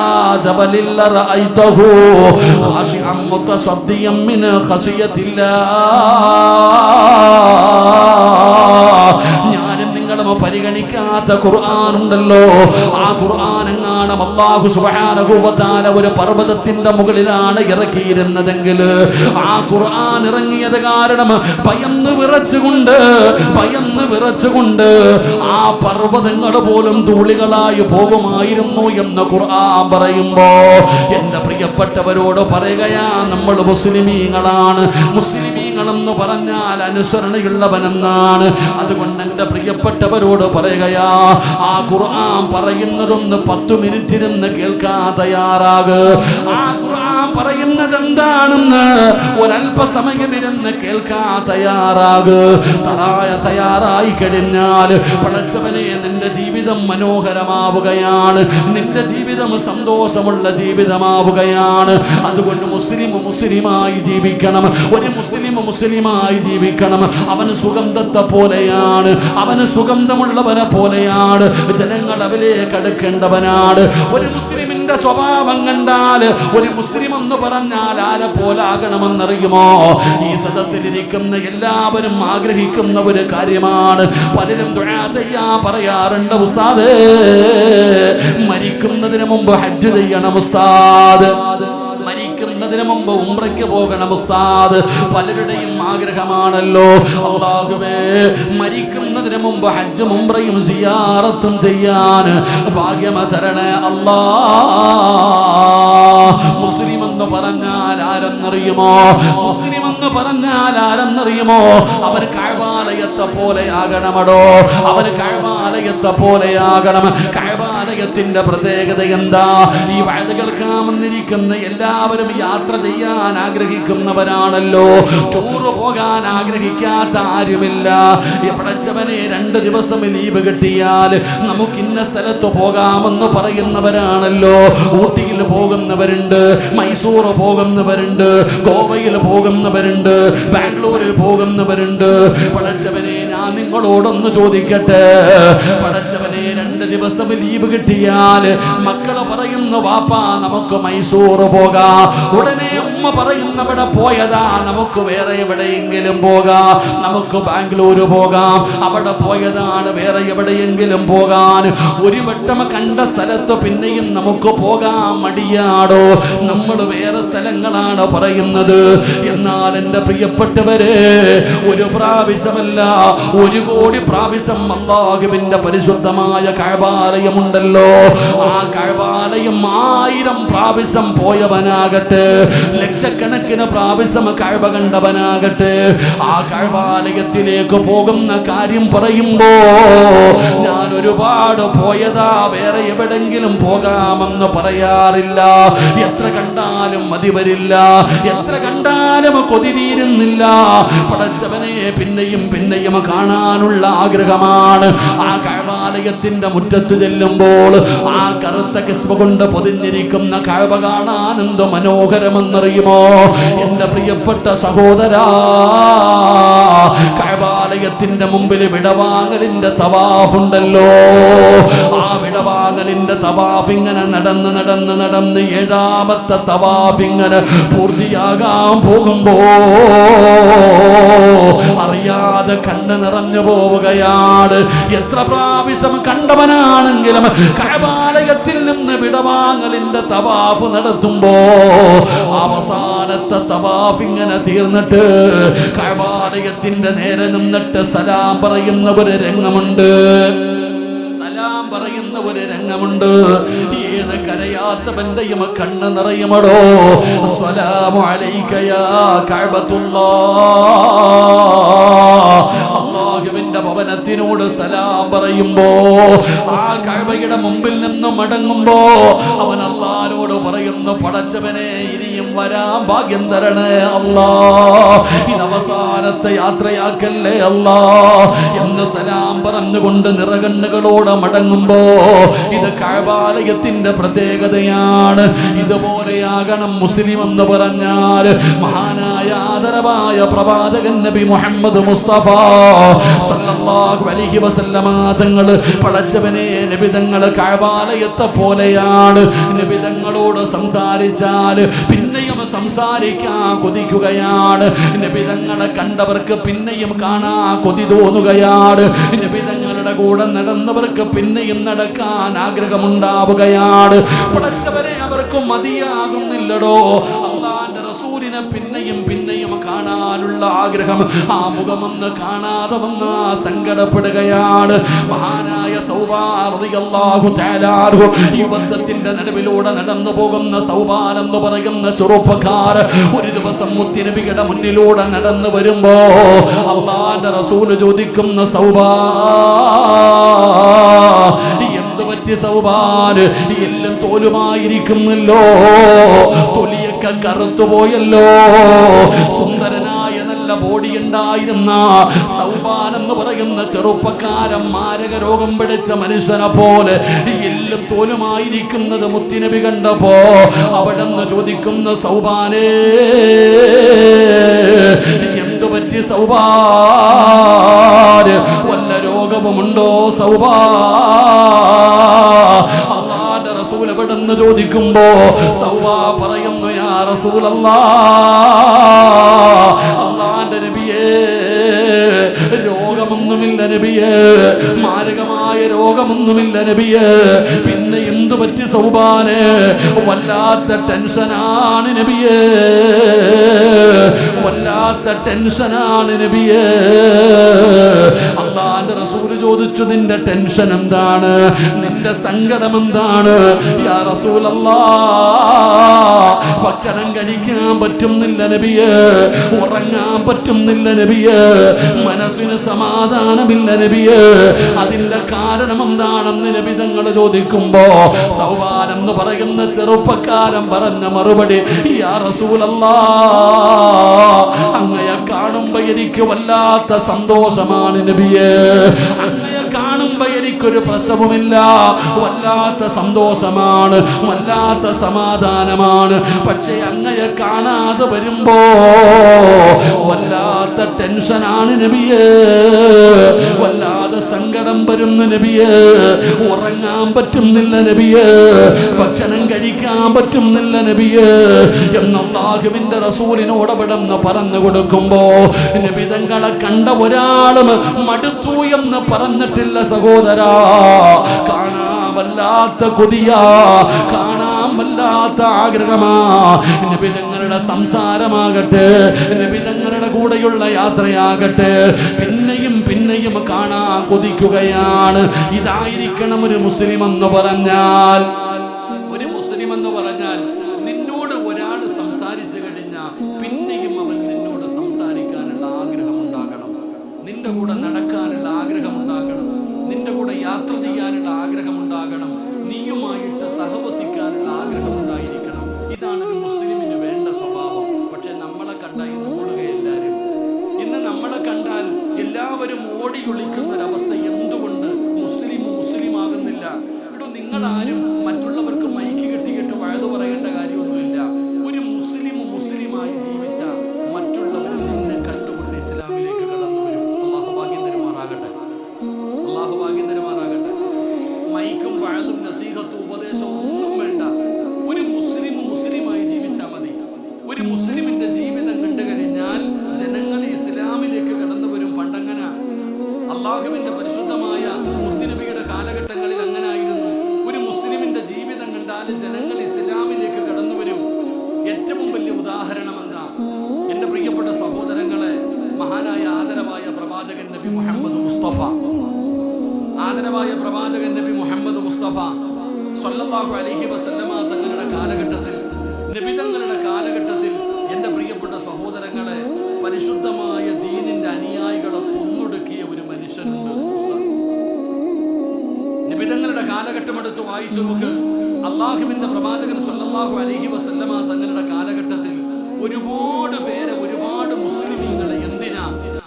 ജബലിൽ ലറഅയ്തഹു ഖാശിഅൻ മുതസദ്ദിയൻ മിൻ ഖശിയത്തില്ലാഹ്. ഞാനും നിങ്ങളും പരിഗണിക്കാത്ത ഖുർആനുണ്ടല്ലോ, ആ ഖുർആനെങ്ങാണ് അല്ലാഹു സുബ്ഹാനഹു വ തആല ഒരു പർവ്വതത്തിന്റെ മുകളിലാണ് ഇറക്കിയിരുന്നതെങ്കിൽ, ആ ഖുർആൻ ഇറങ്ങിയത് കാരണം ഭയന്ന് വിറച്ചുകൊണ്ട് ആ പർവ്വതങ്ങൾ പോലും ധൂളികളായി പോകുമായിരുന്നു എന്ന് ഖുർആൻ പറയുമ്പോ എന്റെ പ്രിയപ്പെട്ടവരോട് പറയുകയാ, നമ്മൾ മുസ്ലിമീങ്ങളാണ്. മുസ്ലിമീങ്ങളെന്ന് പറഞ്ഞാൽ അനുസരണയുള്ളവനെന്നാണ്. അതുകൊണ്ട് എന്റെ പ്രിയപ്പെട്ടവരോട് പറയുകയാ, ആ ഖുർആൻ പറയുന്നതൊന്ന് 10 മിനിറ്റ് ഇരുന്ന് കേൾക്കാൻ തയ്യാറാക്. ആ ഖുർആൻ പറയുന്നത് എന്താണെന്ന് ഒരല്പസമയം ഇരുന്ന് കേൾക്കാൻ തയ്യാറാക്. തയ്യാറായി കഴിഞ്ഞാൽ പടച്ചവനെ, നിന്റെ ജീവിതം മനോഹരമാവുകയാണ്, നിന്റെ ജീവിതം സന്തോഷമുള്ള ജീവിതമാവുകയാണ്. അതുകൊണ്ട് മുസ്ലിമായി ജീവിക്കണം. ഒരു മുസ്ലിമായി ജീവിക്കണം. അവന് സുഗന്ധത്തെ പോലെയാണ്, അവന് സുഗന്ധമുള്ളവനെ പോലെയാണ്. ജനങ്ങൾ അവലേക്ക് അടുക്കേണ്ടവനാണ്. ഒരു മുസ്ലിമിന്റെ മുസ്ലിമിന്റെ സ്വഭാവം കണ്ടാൽ ഒരു മുസ്ലിം എന്ന് പറഞ്ഞാൽ ആരെ പോലാകണമെന്നറിയുമോ? ഈ സദസ്സിലിരിക്കുന്ന എല്ലാവരും ആഗ്രഹിക്കുന്ന ഒരു കാര്യമാണ്. പലരും ദുആ ചെയ്യാൻ പറയാറുണ്ട്, ഉസ്താദ് മരിക്കുന്നതിന് മുമ്പ് ഹജ്ജ് ചെയ്യണം ഉസ്താദ്, മരിക്കുന്നതിന് മുമ്പ് ഉംറയ്ക്ക് പോകണം ഉസ്താദ്. പലരുടെയും ആഗ്രഹമാണല്ലോ. അല്ലാഹുവേ, മരിക്കുന്നതിന് മുമ്പ് ഹജ്ജും ഉംറയും സിയാറത്തും ചെയ്യാൻ ഭാഗ്യം തരണേ അല്ലാ. മുസ്ലിം എന്ന് പറഞ്ഞാൽ ആരെന്നറിയുമോ? മുസ്ലിം എന്ന് പറഞ്ഞാൽ ആരെന്നറിയുമോ? അവന് കഅബാലയത്തെ പോലെയാകണമടോ, അവന് കഅബാലയത്തെ പോലെയാകണം. കഅബാലയത്തിന്റെ പ്രത്യേകത എന്താ? ഈ വഅദ് കേൾക്കാമെന്നിരിക്കുന്ന എല്ലാവരും യാത്ര ചെയ്യാൻ ആഗ്രഹിക്കുന്നവരാണല്ലോ. ടൂർ പോകാൻ ആഗ്രഹിക്കാത്ത ആരുമില്ല. പടച്ചവനെ 2 ദിവസം ലീവ് കിട്ടിയാൽ നമുക്ക് ഇന്ന സ്ഥലത്ത് പോകാമെന്ന് പറയുന്നവരാണല്ലോ. ഊട്ടിയിൽ പോകുന്നവരുണ്ട്, മൈസൂർ പോകുന്നവരുണ്ട്, ഗോവയിൽ പോകുന്നവരുണ്ട്, ബാംഗ്ലൂരിൽ പോകുന്നവരുണ്ട്. പടച്ചവനെ, ഞാൻ നിങ്ങളോടൊന്ന് ചോദിക്കട്ടെ, പടച്ചവനെ 2 ദിവസം ലീവ് കിട്ടിയാൽ മക്കള് പറയുന്നു, വാപ്പാ നമുക്ക് മൈസൂർ പോകാം. ഉടനെ ഉമ്മ പറയുന്നവിടെ പോയതാ, നമുക്ക് വേറെ എവിടെയെങ്കിലും പോകാം, നമുക്ക് ബാംഗ്ലൂര് പോകാം. അവിടെ പോയതാണ്, വേറെ എവിടെയെങ്കിലും പോകാൻ. ഒരു വട്ടം കണ്ട സ്ഥലത്ത് പിന്നെയും നമുക്ക് പോകാൻ മടിയാടോ? നമ്മൾ വേറെ സ്ഥലങ്ങളാണ് പറയുന്നത്. എന്നാൽ എൻ്റെ പ്രിയപ്പെട്ടവരെ, ഒരു പ്രാവശ്യമല്ല 1 കോടി പ്രാവശ്യം അല്ലാഹുവിന്റെ പരിശുദ്ധമായ കഅബാലയമുണ്ടല്ലോ. ആ കഅബാലയം 1000 പ്രാവശ്യം പോയവനാകട്ടെ, ലക്ഷക്കണക്കിന് പ്രാവശ്യം കഅബ കണ്ടവനാകട്ടെ, ആ കഅബാലയത്തിലേക്ക് പോകുന്ന കാര്യം പറയുമ്പോ ഞാൻ ഒരുപാട് പോയതാ, വേറെ എവിടെങ്കിലും പോകാമെന്ന് പറയാറില്ല. എത്ര കണ്ടാലും മതി വരില്ല, എത്ര കണ്ടാലും കൊതി തീരുന്നില്ല. പടച്ചവനെ, പിന്നെയും പിന്നെയും കാണാനുള്ള ആഗ്രഹമാണ്. ആ കഅബാലയത്തിന്റെ മുറ്റത്ത് ചെല്ലുമ്പോൾ ആ കറുത്ത കിസ്വ കൊണ്ട് പൊതിഞ്ഞിരിക്കുന്ന കഅബ കാണാൻ എന്ത് മനോഹരമെന്നറിയുമോ? എന്റെ പ്രിയപ്പെട്ട സഹോദരാ, കഅബാലയത്തിന്റെ മുമ്പിൽ വിടവാങ്ങലിന്റെ തവാഫുണ്ടല്ലോ. ആ വിടവാങ്ങലിന്റെ തവാഫ് ഇങ്ങനെ നടന്ന് നടന്ന് നടന്ന് 7ാമത്തെ തവാഫ് ഇങ്ങനെ പൂർത്തിയാകാൻ പോകുമ്പോ അറിയാതെ കണ്ണ് നിറഞ്ഞു പോവുകയാണ്. എത്ര പ്രാവശ്യം കണ്ടവനാണെങ്കിലും കഅബാലയത്തിൽ നിന്ന് വിടവാങ്ങലിന്റെ തവാഫ് നടത്തുമ്പോ അവസാനത്തെ തവാഫ് ഇങ്ങനെ തീർന്നിട്ട് കഅബാലയത്തിന്റെ നേരെ നിന്നിട്ട് സലാം പറയുന്ന ഒരു രംഗമുണ്ട്. സലാം പറയുന്ന ഒരു രംഗമുണ്ട്. ഏത് കരയാത്തവന്റെയും കണ്ണ് നിറയുമടോ. അസ്സലാമു അലൈക യാ കഅബത്തുല്ലാഹ്. അല്ലാഹുവിന്റെ ഭവനത്തിനോട് സലാം പറയുമ്പോ, ആ കഅബയുടെ മുമ്പിൽ നിന്ന് മടങ്ങുമ്പോ അവൻ അല്ലാഹുവോട് പറയുന്നു, പടച്ചവനെ ഇനിയും വരാൻ ഭാഗ്യം തരണേ അല്ലാ, ഇത് അവസാനത്തെ യാത്രയാക്കല്ലേ അല്ലാ എന്ന് സലാം പറഞ്ഞുകൊണ്ട് നിറകണ്ണുകളോടെ മടങ്ങുമ്പോ ഇത് കഅബാലയത്തിന്റെ പ്രത്യേകതയാണ്. ഇതുപോലെയാകണം മുസ്ലിം എന്ന് പറഞ്ഞാൽ. മഹാനായ ആദരവായ പ്രവാചകൻ നബി മുഹമ്മദ് മുസ്തഫ സല്ലല്ലാഹു അലൈഹി വസല്ലമ തങ്ങൾ, പടച്ചവനെ, നബി തങ്ങൾ കഅബാലയത്തെ പോലെയാണ്. നബി തങ്ങളോട് സംസാരിച്ചാൽ പിന്നെയും സംസാരിക്കാൻ കൊതിക്കുകയാണ്. നബി തങ്ങളെ കണ്ടവർക്ക് പിന്നെയും കാണാൻ കൊതി തോന്നുകയാണ്. നബി തങ്ങളുടെ കൂടെ നടന്നവർക്ക് പിന്നെയും നടക്കാൻ ആഗ്രഹമുണ്ടാവുകയാണ്. പടച്ചവനെ, അവർക്ക് മതിയാകുന്നില്ലടോ. അല്ലാഹുവിന്റെ റസൂലിനെ പിന്നെയും പിന്നെയും കാണാനുള്ള ആഗ്രഹം, ആ മുഖമൊന്ന് കാണാതെ വന്ന് സങ്കടപ്പെടുകയാണ്. മഹാനായ സൗബാൻ റളിയല്ലാഹു തആല അൻഹു, യുദ്ധത്തിന്റെ നടുവിലൂടെ നടന്നു പോകുന്ന സൗബാൻ എന്ന് പറയുന്ന ചെറുപ്പക്കാർ ഒരു ദിവസം മുത്തുനബിയുടെ മുന്നിലൂടെ നടന്നു വരുമ്പോ അല്ലാഹുവിന്റെ റസൂൽ ചോദിക്കുന്ന, സൗബാൻ എന്ത് പറ്റി സൗബാൻ? എല്ലാം തോലുമായിരിക്കുന്നല്ലോ, തൊലിയൊക്കെ കറുത്തുപോയല്ലോ. സുന്ദരനായ നല്ല ബോഡി ഉണ്ടായിരുന്ന സൗബാൻ എന്ന് പറയുന്ന ചെറുപ്പക്കാരൻ മാരക രോഗം പിടിച്ച മനുഷ്യനെ പോലെ എല്ലാം തോലുമായിരിക്കുന്നത് മുത്തുനബി കണ്ടപ്പോ അവിടെന്ന് ചോദിക്കുന്ന, സൗബാനേ എന്തു പറ്റി സൗബാൻ? വല്ല രോഗവുമുണ്ടോ സൗബാൻ? റസൂൽ എവിടെന്ന് ചോദിക്കുമ്പോ സൗവാ പറയുന്നു, യാ റസൂലല്ലാഹ്, അല്ലാഹുവിന്റെ നബിയേ, രോഗമൊന്നുമില്ല നബിയേ, മാരകമായ രോഗമൊന്നുമില്ല നബിയേ. പിന്നെ എന്തു പറ്റി സൗബാനെ? വല്ലാത്ത ടെൻഷനാണ് നബിയേ, വല്ലാത്ത ടെൻഷനാണ് നബിയേ. അല്ലാഹുവിന്റെ റസൂൽ ചോദിച്ചു, നിന്റെ ടെൻഷൻ എന്താണ്? നിന്റെ സങ്കടം എന്താണ്? യാ റസൂലല്ലാഹ്, ഭക്ഷണം കഴിക്കാൻ പറ്റുന്നില്ല നബിയേ, ഉറങ്ങാൻ പറ്റുന്നില്ല നബിയേ, മനസ്സിന് സമാധാനമില്ല നബിയേ. അതിന്റെ കാരണം എന്താണെന്ന് നബി തങ്ങൾ ചോദിക്കുമ്പോ സൗബാൻ എന്ന് പറയുന്ന ചെറുപ്പക്കാരൻ പറഞ്ഞ മറുപടി, യാ റസൂലല്ലാഹ്, അങ്ങയെ കാണുമ്പോ എനിക്ക് വല്ലാത്ത സന്തോഷമാണ് നബിയേ, അങ്ങയെ കാണുമ്പോ എനിക്കൊരു പ്രശ്നവുമില്ല, വല്ലാത്ത സന്തോഷമാണ്, വല്ലാത്ത സമാധാനമാണ്. പക്ഷെ അങ്ങയെ കാണാതെ വരുമ്പോ വല്ലാത്ത ടെൻഷനാണ് നബിയേ, വല്ലാതെ സങ്കടം വരുന്നു നബിയേ, ഉറങ്ങാൻ പറ്റുന്നില്ല നബിയേ, ഭക്ഷണം കഴിക്കാൻ പറ്റുന്നില്ല നബിയേ എന്ന് അല്ലാഹുവിന്റെ റസൂലിനോട് അവിടെന്ന് പറഞ്ഞു കൊടുക്കുമ്പോ നബി തങ്ങളെ കണ്ട ഒരാളും മടുത്തു എന്ന് പറഞ്ഞിട്ടില്ല സഹോദരാ. കാണാൻ വല്ലാത്ത കൊതിയാ, കാണാൻ വല്ലാത്ത ആഗ്രഹമാ. നബി തങ്ങളുടെ സംസാരമാകട്ടെ, നബി തങ്ങളുടെ കൂടെയുള്ള യാത്രയാകട്ടെ, പിന്നെയും പിന്നെയും കാണാൻ കൊതിക്കുകയാണ്. ഇതായിരിക്കണം ഒരു മുസ്ലിം എന്ന് പറഞ്ഞാൽ. ഒരു മുസ്ലിം എന്ന് പറഞ്ഞാൽ നിന്നോട് ഒരാൾ സംസാരിച്ചു കഴിഞ്ഞാൽ പിന്നെയും അവൻ നിന്നോട് സംസാരിക്കാനുള്ള ആഗ്രഹം ഉണ്ടാകണം, നിന്റെ കൂടെ നടക്കാനുള്ള ആഗ്രഹം ഉണ്ടാകണം, നിന്റെ കൂടെ യാത്ര ചെയ്യാനുള്ള ആഗ്രഹം ഉണ്ടാകണം, നീയുമായിട്ട് സഹവസിക്കാനുള്ള ആഗ്രഹം ഉണ്ടായിരിക്കണം. ഇതാണ് ഒരു മുസ്ലിമിന് വേണ്ട സ്വഭാവം. പക്ഷെ നമ്മളെ കണ്ടാൽ ഓടുകയെല്ലാവരും. ഇന്ന് നമ്മളെ കണ്ടാൽ എല്ലാവരും ഓടി ഒളിക്കുന്ന ഒരവസ്ഥ. എന്തുകൊണ്ട് മുസ്ലിം ആകുന്നില്ല? ഇവിടെ നിങ്ങളാരും മറ്റുള്ളവർക്ക് മൈക്ക് കെട്ടിയിട്ട് വഴുതു പറയേണ്ട കാര്യമൊന്നുമില്ല. ഒരു മുസ്ലിമായി ജീവിച്ച മറ്റുള്ളവർ നിന്നെ കണ്ടുകൊണ്ട് ഇസ്ലാമിലേക്ക് കടന്നു വരും. അല്ലാഹു ഭാഗ്യം തരുമാറാകട്ടെ, അല്ലാഹു ഭാഗ്യം തരുമാറാകട്ടെ. മൈക്കും വഴുതും നസീഹത്തും ഉപദേശവും ഒന്നും വേണ്ട. ഒരു മുസ്ലിമായി ജീവിച്ചാൽ മതി. ഒരു മുസ്ലിമിന്റെ ജീവിതം കണ്ടു കഴിഞ്ഞാൽ ജനങ്ങൾ ഇസ്ലാമിലേക്ക് കടന്നു വരും. പണ്ടങ്ങനെ അള്ളാഹുവിന്റെ പരിശുദ്ധമായ മുത്തുനബിയുടെ കാലഘട്ടങ്ങളിൽ അങ്ങനെ ആയിരുന്നു. ഒരു മുസ്ലിമിന്റെ ജീവിതം കണ്ടാൽ ജനങ്ങൾ ഇസ്ലാമിലേക്ക് കടന്നു വരും. ഏറ്റവും വലിയ ഉദാഹരണം എന്താ? എന്റെ പ്രിയപ്പെട്ട സഹോദരങ്ങളെ, മഹാനായ ആദരവായ പ്രവാചകൻ നബി മുഹമ്മദ് മുസ്തഫ, ആദരവായ പ്രവാചകൻ നബി മുഹമ്മദ് മുസ്തഫ സ്വല്ലല്ലാഹു അലൈഹി വസല്ലമ തങ്ങളുടെ കാലഘട്ടത്തിൽ, നബി തങ്ങളുടെ കാലഘട്ടത്തിൽ എന്റെ പ്രിയപ്പെട്ട സഹോദരങ്ങളെ, പരിശുദ്ധമായ ദീനിന്റെ അനുയായികളെ കൊന്നൊടുക്കിയ ഒരു മനുഷ്യനുണ്ട്. നബി തങ്ങളുടെ കാലഘട്ടം എടുത്ത് വായിച്ചു നോക്ക്. അള്ളാഹുവിന്റെ പ്രവാചകൻ സ്വല്ലല്ലാഹു അലൈഹി വസല്ലമ തങ്ങളുടെ കാലഘട്ടത്തിൽ ഒരുപാട് പേരെ, ഒരുപാട് മുസ്ലിമീങ്ങളെ എന്തിനാ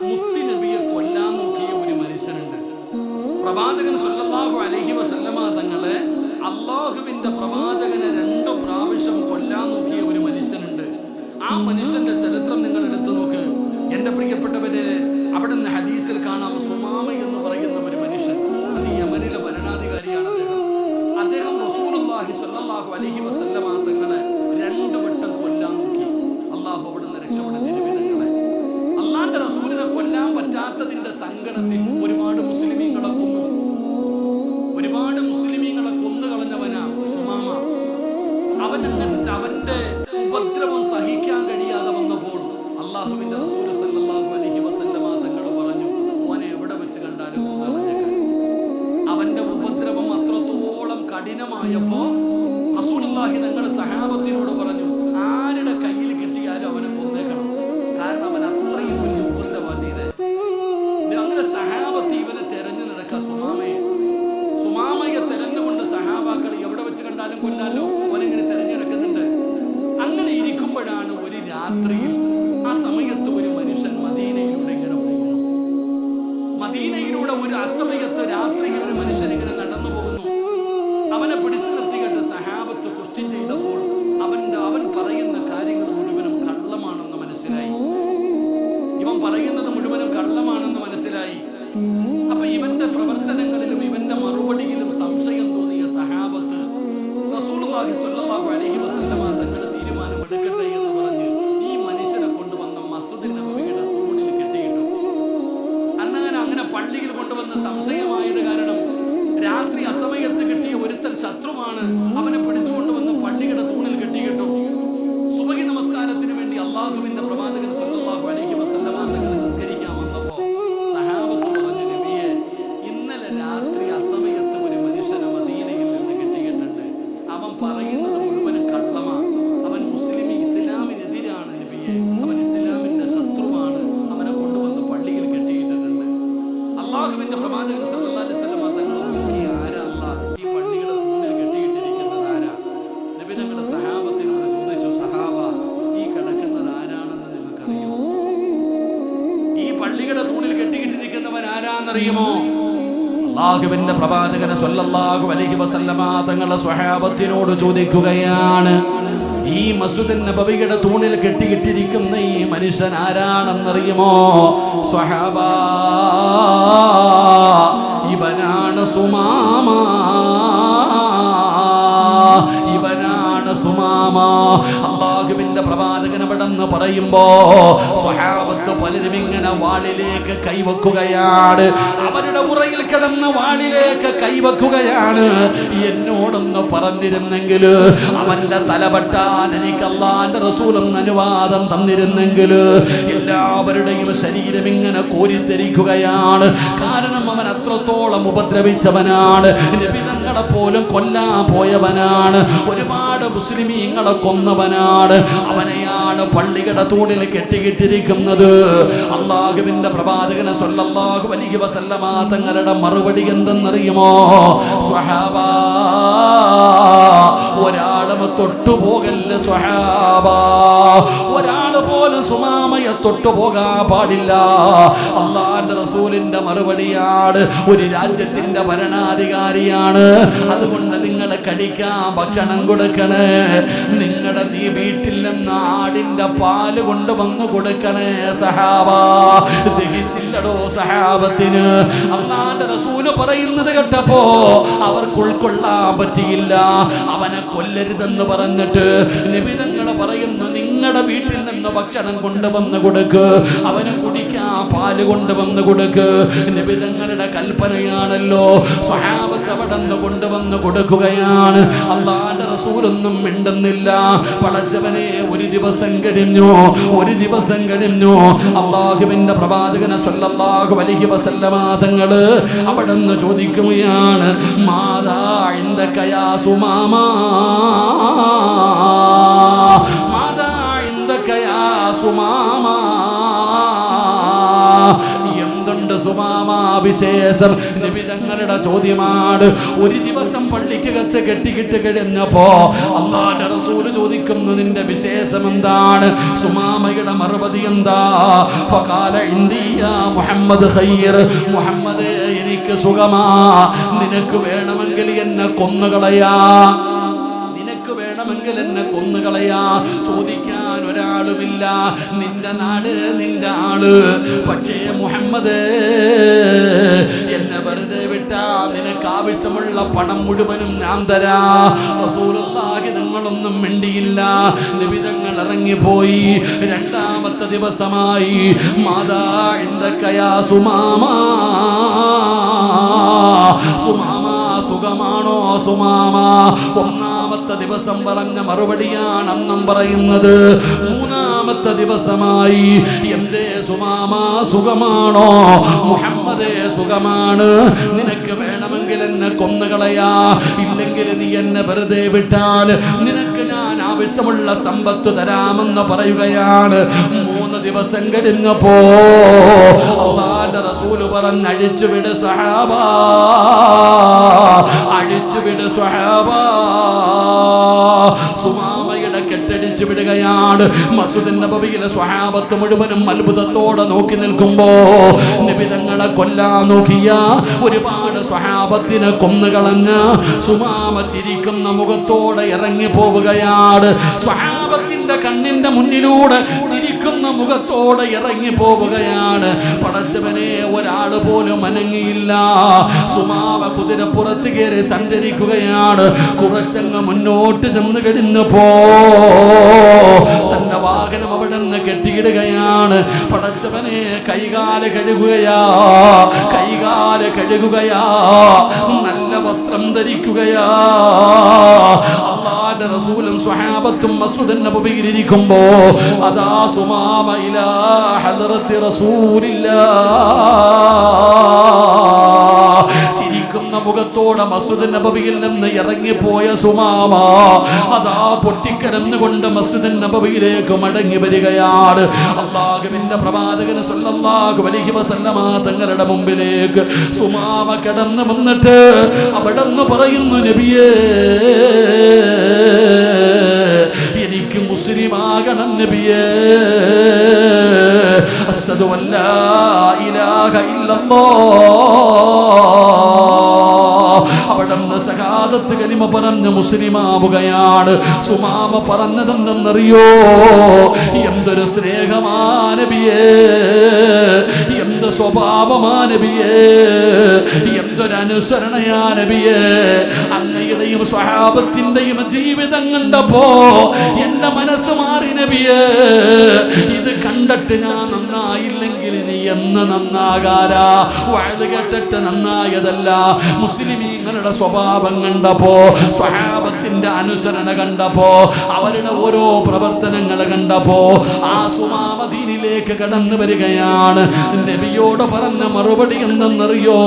മുത്തുനബിയെ കൊല്ലാൻ നോക്കിയ ഒരു മനുഷ്യനുണ്ട്. പ്രവാചകൻ സ്വല്ലല്ലാഹു അലൈഹി വസല്ലമ തങ്ങളെ അള്ളാഹുവിന്റെ പ്രവാചകനെ 2 പ്രാവശ്യം കൊല്ലാൻ നോക്കിയ ഒരു മനുഷ്യനുണ്ട്. ആ മനുഷ്യന്റെ ചരിത്രം നിങ്ങൾ എടുത്തു നോക്ക്. എന്റെ പ്രിയപ്പെട്ടവരെ, അവിടെ നിന്ന് ഹദീസിൽ കാണാം സുമാമ എന്ന് പറയുന്ന ഒരു മനുഷ്യൻ. അത് യമനിലെ ഭരണാധികാരിയാണ്. അദ്ദേഹം റസൂലുള്ളാഹി സ്വല്ലല്ലാഹു അലൈഹി വസല്ലമ തങ്ങളെ 2 വട്ടം കൊല്ലാൻ നോക്കി. അള്ളാഹു അവിടെ നിന്ന് രക്ഷപ്പെടുത്തി നബിതങ്ങളെ. അള്ളാന്റെ റസൂലിനെ കൊല്ലാൻ പറ്റാത്തതിന്റെ സങ്കടത്തിൽ ഒരുപാട് മുസ്ലിമീങ്ങളെ കൊന്നു. ഒരുപാട് മുസ്ലിമീങ്ങളെ കൊന്നു കളഞ്ഞവനാ സുമാമ. അവന്റെ ഉപദ്രവം സഹിക്കാൻ കഴിയാതെ വന്നപ്പോൾ അള്ളാഹുവിന്റെ റസൂൽ സല്ലല്ലാഹു അലൈഹി വസല്ലമ തങ്ങൾ പറഞ്ഞു, ഓനെ എവിടെ വെച്ച് കണ്ടാലും അവന്റെ ഉപദ്രവം അത്രത്തോളം കഠിനമായപ്പോ റസൂലുള്ളാഹി തങ്ങൾ സഹാബത്തിനോട് പറഞ്ഞു, ആരുടെ കയ്യിൽ കിട്ടിയാലും അവനെ കൊന്നേക്കണം. കാരണം അവൻ അത്രയും വലിയ ഉപദ്രവം ചെയ്തേ. അങ്ങനെ സഹാബത്ത് ഇവനെ തെരഞ്ഞു നടക്കുക. സുമാമയെ തെരഞ്ഞുകൊണ്ട് സഹാബാക്കൾ എവിടെ വെച്ച് കണ്ടാലും കൊല്ലാലോ, അവനിങ്ങനെ തെരഞ്ഞെടുക്കുന്നുണ്ട്. അങ്ങനെ ഇരിക്കുമ്പോഴാണ് ഒരു രാത്രിയിൽ, ആ സമയത്ത് ഒരു മനുഷ്യൻ മദീനയിലൂടെ ഇങ്ങനെ പോകുന്നു. മദീനയിലൂടെ ഒരു അസമയത്ത് രാത്രിയിൽ ഒരു മനുഷ്യൻ ഇങ്ങനെ നടന്നു പോകുന്നു. അവനെ പിടിച്ചു നിർത്തിയിട്ട് സഹാബത്ത് ക്വസ്റ്റ്യൻ ചെയ്തപ്പോൾ അവൻ പറയുന്ന കാര്യങ്ങൾ മുഴുവനും കള്ളമാണെന്ന് മനസ്സിലായി. ഇവൻ പറയുന്നത് മുഴുവനും കള്ളമാണെന്ന് മനസ്സിലായി. അപ്പൊ ഇവന്റെ പ്രവർത്തനങ്ങളിലും ഇവന്റെ മറുപടിയിലും സംശയം തോന്നിയ സഹാബത്ത് എന്നറിയുമോ? അല്ലാഹുവിന്റെ പ്രവാചകൻ സല്ലല്ലാഹു അലൈഹി വസല്ലമ തങ്ങളുടെ സ്വഹാബത്തിനോട് ചോദിക്കുകയാണ്, ഈ മസ്ജിദുൻ നബവിയുടെ തൂണിൽ കെട്ടിയിട്ടിരിക്കുന്ന ഈ മനുഷ്യൻ ആരാണെന്നറിയുമോ? സ്വഹാബാ, ഇവനാണ് സുമാമ, ഇവനാണ് സുമാമ. അല്ലാഹുവിന്റെ പ്രവാചകൻ അവിടെന്ന് പറയുമ്പോ സ്വഹാബത്ത് പലരും ഇങ്ങനെ വാളിലേക്ക് കൈവക്കുകയാണ്. അവരുടെ ഉറയിൽ കിടന്ന് വാളിലേക്ക് കൈവക്കുകയാണ്. എന്നോടൊന്ന് പറഞ്ഞിരുന്നെങ്കിൽ, അവന്റെ തലപെട്ടാൻ എനിക്ക് അല്ലാഹുവിന്റെ റസൂലും അനുവാദം തന്നിരുന്നെങ്കിൽ എല്ലാവരുടെയും ശരീരം ഇങ്ങനെ കോരിത്തെരിക്കുകയാണ്. കാരണം അവൻ അത്രത്തോളം ഉപദ്രവിച്ചവനാണ്. നബി തങ്ങളെ പോലും കൊല്ലാൻ പോയവനാണ്. ഒരുപാട് മുസ്ലിമീങ്ങളെ കൊന്നവനാണ്. അവനെയാണ് പള്ളിയുടെ തൂണിൽ കെട്ടിയിട്ടിരിക്കുന്നത്. അല്ലാഹുവിന്റെ പ്രവാചകൻ സല്ലല്ലാഹു അലൈഹി വസല്ലമ തങ്ങളുടെ മറുപടി എന്തെന്നറിയുമോ? സ്വഹാബാ, ഒരാളും തൊട്ടുപോകല്ല സ്വഹാബാ, ഒരാൾ പോലും സുമാമയെ തൊട്ടുപോകാൻ പാടില്ല. അല്ലാഹുവിന്റെ റസൂലിന്റെ മറുപടിയാണ്, ഒരു രാജ്യത്തിന്റെ ഭരണാധികാരിയാണ്, അതുകൊണ്ട് നിങ്ങൾ കഴിക്കാൻ ഭക്ഷണം കൊടുക്കണേ. നിങ്ങളുടെ നീ വീട്ടിൽ നിന്ന് ആടിന്റെ പാല് കൊണ്ടുവന്ന് കൊടുക്കണേ സഹാബാ. ദഹിച്ചില്ലടോ സഹാബത്തിന്. അല്ലാഹുവിന്റെ റസൂല് പറയുന്നത് കേട്ടപ്പോ അവർക്ക് ഉൾക്കൊള്ളാൻ പറ്റിയില്ല. അവനെ കൊല്ലരുതെന്ന് പറഞ്ഞിട്ട് നബി തങ്ങൾ പറയുന്നു, നിങ്ങളുടെ വീട്ടിൽ നിന്ന് ഭക്ഷണം കൊണ്ടുവന്ന് കൊടുക്ക്, അവന് കുടിക്കാൻ പാല് കൊണ്ടുവന്ന് കൊടുക്ക്. നബി തങ്ങളുടെ കൽപ്പനയാണല്ലോ. സ്വഹാബത്ത് അവിടെന്ന് കൊണ്ടുവന്ന് കൊടുക്കുകയാണ്. അല്ലാഹുവിന്റെ റസൂലൊന്നും മിണ്ടുന്നില്ല. പടച്ചവനെ, ഒരു ദിവസം കഴിഞ്ഞു, ഒരു ദിവസം കഴിഞ്ഞു. അല്ലാഹുവിന്റെ പ്രവാചകൻ സല്ലല്ലാഹു അലൈഹി വസല്ലമ തങ്ങള് അവിടെന്ന് ചോദിക്കുകയാണ്, മാദാ ഇൻദക യാ സുമാമ, മാദാ ഇൻദക യാ സുമാമ, എന്തുണ്ട് സുമാമ വിശേഷം? നബി തങ്ങളുടെ ചോദ്യമാണ്. ഒരു ദിവസം പള്ളിക്കകത്ത് കെട്ടിക്കിട്ട് കഴിഞ്ഞപ്പോ അല്ലാഹുവിന്റെ റസൂൽ ചോദിക്കുന്നു, നിന്റെ വിശേഷം എന്താണ്? സുമാമയുടെ മറുപടി എന്താ? ഫഖാല ഇന്ദി യാ മുഹമ്മദ് ഖൈർ, മുഹമ്മദ് എനിക്ക് സുഖമാ, നിനക്ക് വേണമെങ്കിൽ എന്നെ കൊന്നുകളയാ, നിനക്ക് വേണമെങ്കിൽ എന്നെ കൊന്നുകളയാ, ചോദിക്കാൻ ഒരാളുമില്ല, നിന്റെ നാട് നിന്റെ ആള്. പക്ഷേ മുഹമ്മദ്, എന്നെ വെറുതെ വിട്ടാ നിനക്ക് ആവശ്യമുള്ള പണം മുഴുവനും ഞാൻ തരാ. റസൂലുള്ളാഹി നിങ്ങളൊന്നും മിണ്ടിയില്ല. നബി തങ്ങൾ ഇറങ്ങിപ്പോയി. രണ്ടാമത്തെ ദിവസമായി. മാദാ ഇൻദക യാ സുമാമ, സുമാമ സുഖമാണോ സുമാമ? ഒന്നാമത്തെ ദിവസം പറഞ്ഞ മറുപടിയാണ് അന്നും പറയുന്നത്. മൂന്നാമത്തെ ദിവസമായി. എന്തേ സുമാമ, സുഖമാണോ? മുഹമ്മദേ സുഖമാണ്, നിനക്ക് വേണമെങ്കിൽ എന്നെ കൊന്നുകളയാ, ഇല്ലെങ്കിൽ നീ എന്നെ വെറുതെ വിട്ടാൽ നിനക്ക് ഞാൻ ആവശ്യമുള്ള സമ്പത്ത് തരാമെന്ന് പറയുകയാണ്. 3 ദിവസം കഴിഞ്ഞപ്പോ അല്ലാഹുവിന്റെ റസൂല് പറഞ്ഞു, അഴിച്ചുവിട് സഹാബാ, അഴിച്ചുവിട് സ്വഹാബാ. സുമാമയുടെ കെട്ടടിച്ചു വിടുകയാണ്. മസ്ജിദുൻ നബവിയിലെ സ്വഹാബത്ത് മുഴുവനും അത്ഭുതത്തോടെ നോക്കി നിൽക്കുമ്പോ നബി തങ്ങളെ കൊല്ലാൻ നോക്കിയ ഒരുപാട് സ്വഹാബത്തിനെ കൊന്നുകളഞ്ഞ സുമാമ ചിരിക്കുന്ന മുഖത്തോടെ ഇറങ്ങി പോവുകയാണ്. സ്വഹാബത്തിന്റെ കണ്ണിന്റെ മുന്നിലൂടെ ചിരിക്കുന്ന മുഖത്തോടെ ഇറങ്ങി പോവുകയാണ്. പടച്ചവനെ, ഒരാൾ പോലും അനങ്ങിയില്ല. സുമാമ കുതിരപ്പുറത്ത് കയറി സഞ്ചരിക്കുകയാണ്. കുറച്ചങ്ങ് മുന്നോട്ട് ചെന്ന് കഴിഞ്ഞപ്പോ തന്റെ വാഹനം അവിടെ നിന്ന് കെട്ടിയിടുകയാണ്. പടച്ചവനെ, കൈകാല് കഴുകുകയാ, കൈകാല് കഴുകുകയാ, നല്ല വസ്ത്രം ധരിക്കുകയാ. അല്ലാഹുവിന്റെ റസൂലും സ്വഹാബത്തും മസ്ജിദുൻ നബവിയിൽ ഇരിക്കുമ്പോ അതാ സുമാമ ഇലാ ഹദ്റത്തി റസൂലില്ലാഹ് ചിരിക്കുന്ന മുഖത്തോടെ മസ്ജിദുൻ നബവിയിൽ നിന്ന് ഇറങ്ങിപ്പോയ സുമാമ അതാ പൊട്ടിക്കരന്നുകൊണ്ട് മസ്ജിദുൻ നബവിയിലേക്ക് മടങ്ങി വരികയാണ്. അല്ലാഹുവിന്റെ പ്രവാചകൻ സല്ലല്ലാഹു അലൈഹി വസല്ലമ തങ്ങളുടെ മുമ്പിലേക്ക് സുമാമ കടന്നു വന്നിട്ട് അവിടെന്ന് പറയുന്നു, നബിയേ, എനിക്ക് മുസ്ലിമാകണം നബിയേ, അശ്ഹദു അല്ലാ ഇലാഹ ഇല്ലല്ലാഹ്. അവിടുന്ന് സഹാദത്ത് കലിമ പറഞ്ഞ് മുസ്ലിമാവുകയാണ്. സുമാമ പറഞ്ഞതെന്തെന്നറിയോ? എന്തൊരു സ്നേഹമാ നബിയേ, എന്ത് സ്വഭാവമാ നബിയേ, എന്തൊരു അനുസരണയാ നബിയേ. അങ്ങയുടെയും സ്വഹാബത്തിന്റെയും ജീവിതം കണ്ടപ്പോ എന്റെ മനസ്സ് മാറി നബിയേ. ഇത് കണ്ടിട്ട് ഞാൻ നന്നായില്ലെങ്കിൽ നീ എന്ന് നന്നാകാരാ? വഅദ് കേട്ടിട്ട് നന്നായതല്ല. മുസ്ലിമീങ്ങളുടെ സ്വഭാവം കണ്ടപ്പോ, സ്വഹാബത്തിന്റെ അനുസരണ കണ്ടപ്പോ, അവരുടെ ഓരോ പ്രവർത്തനങ്ങൾ കണ്ടപ്പോ ആ സുമാമ ദീനിലേക്ക് കടന്നു വരികയാണ്. നബിയോട് പറഞ്ഞ മറുപടി എന്തെന്നറിയോ?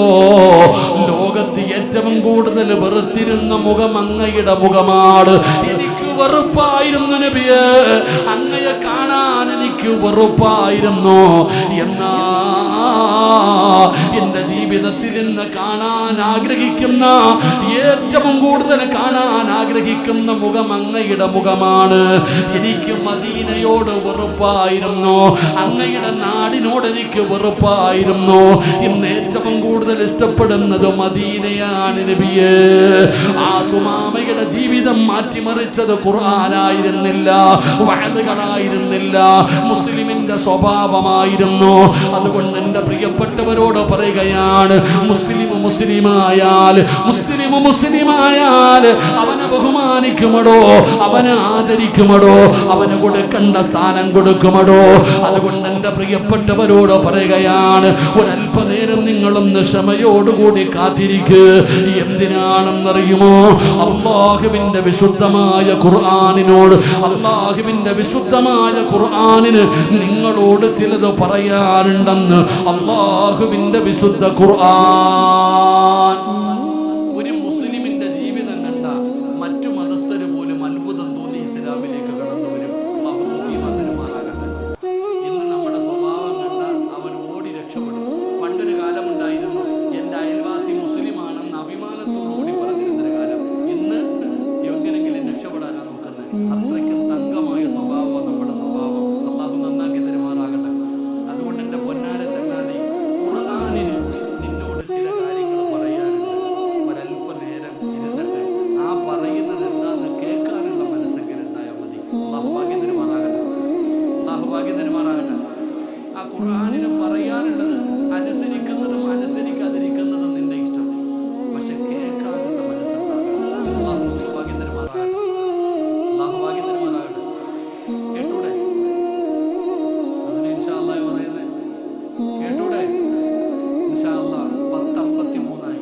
ലോകത്ത് ഏറ്റവും കൂടുതൽ വെറുത്തിരുന്ന മുഖം അങ്ങയുടെ മുഖമാണ്. എനിക്ക് വെറുപ്പായിരുന്നു നബിയെ, അങ്ങയെ കാണാൻ എനിക്ക് വെറുപ്പായിരുന്നു. എന്നാ എന്റെ ജീവിതത്തിൽ ഇന്ന് കാണാൻ ആഗ്രഹിക്കുന്ന, ഏറ്റവും കൂടുതൽ കാണാൻ ആഗ്രഹിക്കുന്ന മുഖം അങ്ങയുടെ മുഖമാണ്. എനിക്ക് മദീനയോട് വെറുപ്പായിരുന്നു, അങ്ങയുടെ നാടിനോട് എനിക്ക് വെറുപ്പായിരുന്നു. ഇന്ന് ഏറ്റവും കൂടുതൽ ഇഷ്ടപ്പെടുന്നത് മദീനയാണ് നബിയേ. ആ സുമാമയുടെ ജീവിതം മാറ്റിമറിച്ചത് ഖുർആനായിരുന്നില്ല, വഅദുകളായിരുന്നില്ല, മുസ്ലിമിന്റെ സ്വഭാവമായിരുന്നു. അതുകൊണ്ട് എന്റെ പ്രിയപ്പെട്ടവരോട് പറയുകയാണ്, മുസ്ലിമായാൽ അവനെ ബഹുമാനിക്കുമടോ, അവനെ ആദരിക്കുമടോ, അവന് കൊടുക്കേണ്ട സ്ഥാനം കൊടുക്കുമടോ. അതുകൊണ്ട് എന്റെ പ്രിയപ്പെട്ടവരോട് പറയുകയാണ്, ഒരല്പനേരം നിങ്ങളൊന്ന് ക്ഷമയോടുകൂടി കാത്തിരിക്ക്. എന്തിനാണെന്നറിയുമോ? അല്ലാഹുവിന്റെ വിശുദ്ധമായ ഖുർആനിനോട്, അല്ലാഹുവിന്റെ വിശുദ്ധമായ ഖുർആനിന് നിങ്ങളോട് ചിലത് പറയാനുണ്ടെന്ന് അല്ലാഹുവിന്റെ വിശുദ്ധ ഖുർആൻ. ഒരു മുസ്ലിമിന്റെ ജീവിതം കണ്ട മറ്റു മതസ്ഥര് പോലും അത്ഭുതം തോന്നി ഇസ്ലാമിലേക്ക് കടന്നു വരും. ഇന്ന് നമ്മുടെ സ്വഭാവം കണ്ട അവൻ ഓടി രക്ഷപ്പെടും. പണ്ടൊരു കാലമുണ്ടായിരുന്നു, എന്റെ അയൽവാസി മുസ്ലിമാണെന്ന് അഭിമാനത്തോടുകൂടി പറഞ്ഞിരുന്നൊരു കാലം. ഇന്ന് എങ്ങനെങ്കിലും രക്ഷപ്പെടാനാണ് നോക്കുന്നത്. അത്രയ്ക്കും തങ്കമായ സ്വഭാവം നമ്മുടെ സ്വഭാവം. അല്ലാഹു നന്നാക്കി തരുമാറാകട്ടെ. അതുകൊണ്ട് എന്റെ പൊന്നാര ചങ്ങാതി, ഖുർആനിന് നിന്നോട് ചില കാര്യങ്ങൾ പറയാനുണ്ട്. ഒരല്പ നേരം ഇരുന്നിട്ട് ആ പറയുന്നത് എന്താന്ന് കേൾക്കാനുള്ള മനസ്സെങ്കിലും ഉണ്ടായാൽ മതി. അല്ലാഹു ഭാഗ്യം തരുമാറാകട്ടെ. അല്ലാഹു ഭാഗ്യം തരുമാറാകട്ടെ. ആ ഖുർആനിന് പറയാനുള്ളത് അനുസരിക്കുന്നതും അനുസരിക്കാതിരിക്കുന്നതും നിന്റെ ഇഷ്ടം. പക്ഷെ കേൾക്കാനുള്ള മനസ്സുണ്ടാകണം. അല്ലാഹു ഭാഗ്യം തരുമാറാകട്ടെ. അല്ലാഹു ഭാഗ്യം തരുമാറാകട്ടെ. കേട്ടൂടെ? അതിന് ഇൻഷാ അല്ലാഹ് പറയുന്നത് കേട്ടൂടെ? ഇൻഷാ അല്ലാഹ് 10:53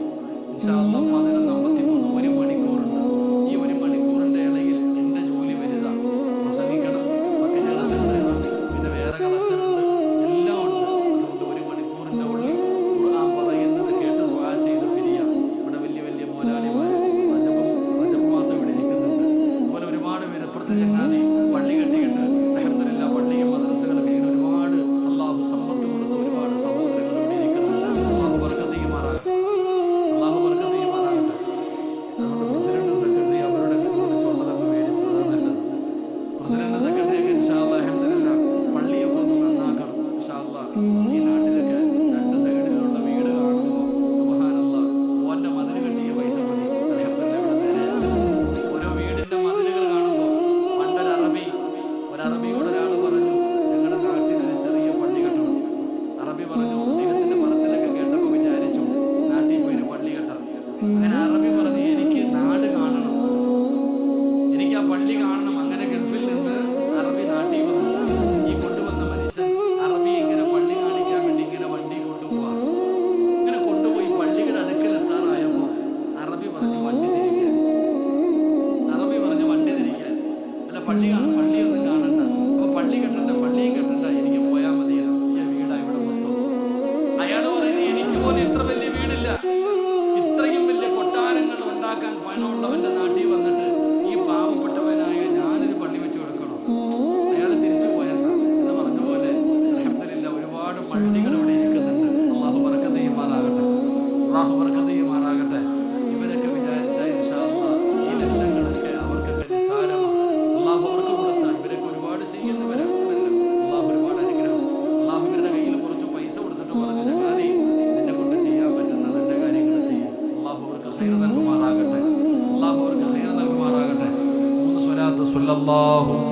ഇൻഷാ അല്ലാഹ് 11:53. 1 മണിക്കൂറുണ്ട്. ഈ 1 മണിക്കൂറിന്റെ ഇടയിൽ എന്റെ ജോലി വലുതാണ്. പ്രസംഗിക്കണം, പിന്നെ വേറെ കളക്ഷനുണ്ട്, എല്ലാം ഉണ്ട്. അതുകൊണ്ട് 1 മണിക്കൂറിന്റെ ഉള്ളിൽ ഖുർആൻ പറയുന്നത് കേട്ട് ദുആ ചെയ്ത് പിരിയാം. ഇവിടെ വലിയ വലിയ മോലാലിമാര് റജബ് മാസം ഇവിടെ ഇരിക്കുന്നുണ്ട്. അതുപോലെ ഒരുപാട് പേര് അപ്പുറത്തെ ചങ്ങാതി പള്ളി കെട്ടിയിട്ട് അൽഹംദുലില്ലാഹ് പള്ളിയും മദ്രസകളൊക്കെ ഇങ്ങനെ ഒരുപാട് അല്ലാഹു സമ്പത്ത് കൊടുത്ത ഒരുപാട് സഹോദരങ്ങൾ ഇവിടെ ഇരിക്കുന്നുണ്ട്. അല്ലാഹു ബർക്കത്ത് ചെയ്യുമാറാകട്ടെ. അല്ലാഹു ബർക്കത്ത് ചെയ്യുമാറാകട്ടെ. അതുകൊണ്ട് പ്രസിഡന്റ് സെക്രട്ടറി അവരുടെ ചോദിച്ചുള്ളതൊക്കെ മേടിച്ചത് നല്ലത്. പ്രസിഡന്റ് സെക്രട്ടറിയൊക്കെ ഇൻഷാ അല്ലാഹ് അൽഹംദുലില്ലാഹ് പള്ളിയൊക്കെ ഒന്ന് നന്നാക്കണം. ഇൻഷാ അല്ലാഹ് ഈ നാട്ടിലൊക്കെ 2 സൈഡിലുള്ള വീട് കാണുമ്പോൾ സുബ്ഹാനല്ലാഹ് ഓന്റെ മതിൽ കെട്ടിയ പൈസ മതി. അൽഹംദുലില്ലാഹ് ഇവിടെ നേരെ ഓരോ വീടിന്റെ മതിലുകൾ കാണുമ്പോൾ പണ്ടൊരു അറബിയോട് ഒരാൾ പറഞ്ഞു, ഞങ്ങളുടെ നാട്ടിലൊരു ചെറിയ പള്ളി കെട്ടണം. അറബി പറഞ്ഞു, അദ്ദേഹത്തിന്റെ പറച്ചിലൊക്കെ കേട്ടപ്പോൾ വിചാരിച്ചു നാട്ടിൽ പോയി ഒരു പള്ളി കെട്ടാം. അങ്ങനെ അറബി പറഞ്ഞു, എനിക്ക് നാട് കാണണം, എനിക്ക് ആ പള്ളി കാണണം. അങ്ങനെ ഗൾഫിൽ നിന്ന് അറബി നാട്ടിൽ വന്നു. ഈ കൊണ്ടുവന്ന മനുഷ്യൻ അറബി ഇങ്ങനെ പള്ളി കാണിക്കാൻ വേണ്ടി ഇങ്ങനെ വണ്ടി കൊണ്ടുപോവാ. ഇങ്ങനെ കൊണ്ടുപോയി പള്ളിയുടെ അടുക്കൽ എത്താറായപ്പോ അറബി പറഞ്ഞു വണ്ടി തിരിക്കാൻ. അല്ല പള്ളിയൊന്നും കാണണ്ട. അപ്പൊ അല്ലാഹു.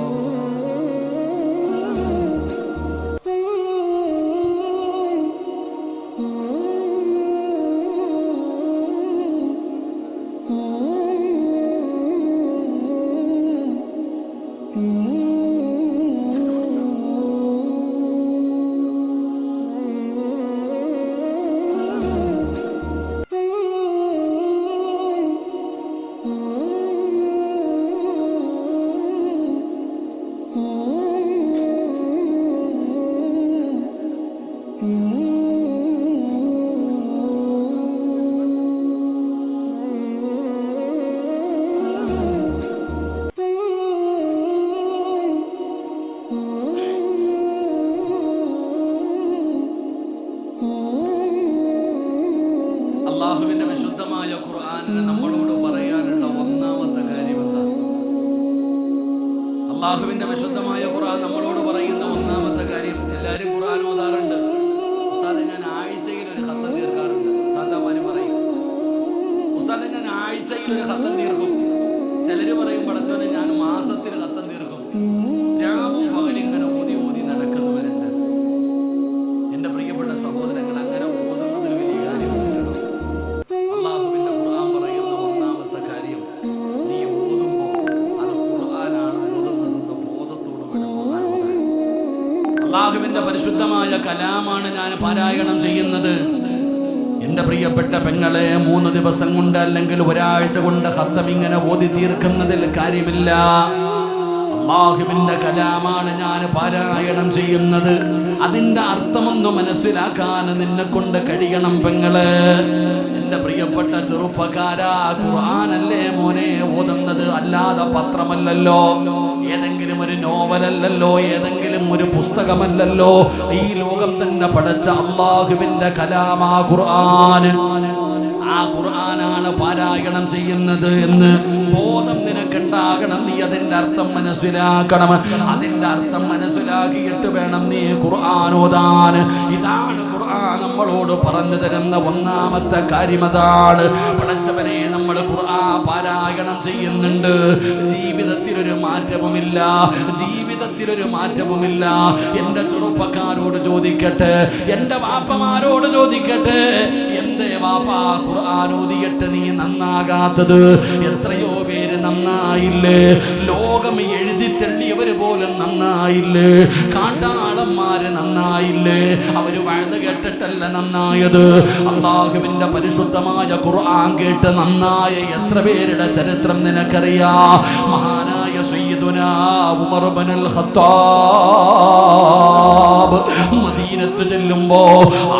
അള്ളാഹുവിന്റെ വിശുദ്ധമായ ഖുർആനിന് നമ്മളോട് പറയാനുള്ള ഒന്നാമത്തെ കാര്യം എന്താ? അള്ളാഹുവിന്റെ വിശുദ്ധമായ ഖുർആൻ നമ്മളോട് പറയുന്ന ഒന്നാമത്തെ കാര്യം, എല്ലാവരും ഖുർആൻ ഓതാറുണ്ട്. ഉസ്താദ് ഞാൻ ആഴ്ചയിൽ ഒരു ഖത്തം തീർക്കാറുണ്ട്. താത്താമാര് പറയും ഉസ്താദ് ഞാൻ ആഴ്ചയിൽ ഒരു ഖത്തം തീർക്കും. ചിലര് പറയും പടച്ചോനെ ഞാൻ മാസത്തിൽ ഖത്തം തീർക്കും. രാവും പകലും ഇങ്ങനെ ഓതി ഓതി നടക്കുന്നവരുണ്ട്. എന്റെ പ്രിയപ്പെട്ട സഹോദരങ്ങൾ, അങ്ങനെ ഓതുന്നതിൽ വലിയ കാര്യമൊന്നുമില്ല. അള്ളാഹുവിന്റെ ഖുർആൻ പറയുന്ന ഒന്നാമത്തെ കാര്യം, നീ ഓതുമ്പോൾ അത് ഖുർആനാണ് ഓതുന്നതെന്ന ബോധത്തോട് വേണം. അള്ളാഹുവിന്റെ പരിശുദ്ധമായ കലാമാണ് ഞാൻ പാരായണം ചെയ്യുന്നത്. എന്റെ പ്രിയപ്പെട്ട പെങ്ങളെ, 3 ദിവസം കൊണ്ട് അല്ലെങ്കിൽ ഒരാഴ്ച കൊണ്ട് ഖത്തം ഇങ്ങനെ ഓതി തീർക്കുന്നതിൽ കാര്യമില്ല. അല്ലാഹുവിന്റെ കലാമാണ് ഞാൻ പാരായണം ചെയ്യുന്നത്. അതിന്റെ അർത്ഥമൊന്ന് മനസ്സിലാക്കാൻ നിന്നെ കൊണ്ട് കഴിയണം പെങ്ങളെ. എന്റെ പ്രിയപ്പെട്ട ചെറുപ്പക്കാരാ, ഖുർആനല്ലേ മോനെ ഓതുന്നത്, അല്ലാതെ പത്രമല്ലല്ലോ, ഏതെങ്കിലും ഒരു നോവലല്ലല്ലോ, ഏതെങ്കിലും ഒരു പുസ്തകമല്ലല്ലോ. ഈ ലോകം തന്നെ പടച്ച അല്ലാഹുവിന്റെ കലാമാ ഖുർആൻ. ആ ഖുർആനാണ് പാരായണം ചെയ്യുന്നത് എന്ന് ബോധം നിനക്കുണ്ടാകണം. നീ അതിന്റെ അർത്ഥം മനസ്സിലാക്കണം. അതിന്റെ അർത്ഥം മനസ്സിലാക്കിയിട്ട് വേണം നീ ഖുർആൻ ഓതാൻ. ഇതാണ് ഖുർആൻ നമ്മളോട് പറഞ്ഞു തരുന്ന ഒന്നാമത്തെ കാര്യം. അതാണ് പടച്ചവനെ, നമ്മൾ ഖുർആൻ പാരായണം ചെയ്യുന്നുണ്ട്, ജീവിതത്തിലൊരു മാറ്റവുമില്ല, ജീവിതത്തിലൊരു മാറ്റവുമില്ല. എന്റെ ചെറുപ്പക്കാരോട് ചോദിക്കട്ടെ, എന്റെ വാപ്പമാരോട് ചോദിക്കട്ടെ, എന്തേ വാപ്പാ ഖുർആൻ ഓതിയിട്ട് നീ നന്നാകാത്തത്? എത്രയോ പേര് നന്നായില്ലേ, ലോകം എഴുതി തള്ളിയവര് പോലും നന്നായില്ലേ, കാട്ടാളന്മാര് നന്നായില്ലേ, അവര് വഴുത് കേട്ടിട്ടല്ല നന്നായത്, അല്ലാഹുവിന്റെ പരിശുദ്ധമായ ഖുർആൻ കേട്ട് നന്നായ എത്ര പേരുടെ ചരിത്രം നിനക്കറിയാം? മഹാനായ സയ്യിദുനാ ഉമർ ഇബ്നുൽ ഖത്താബ് മദീനത്ത് ചെല്ലുമ്പോ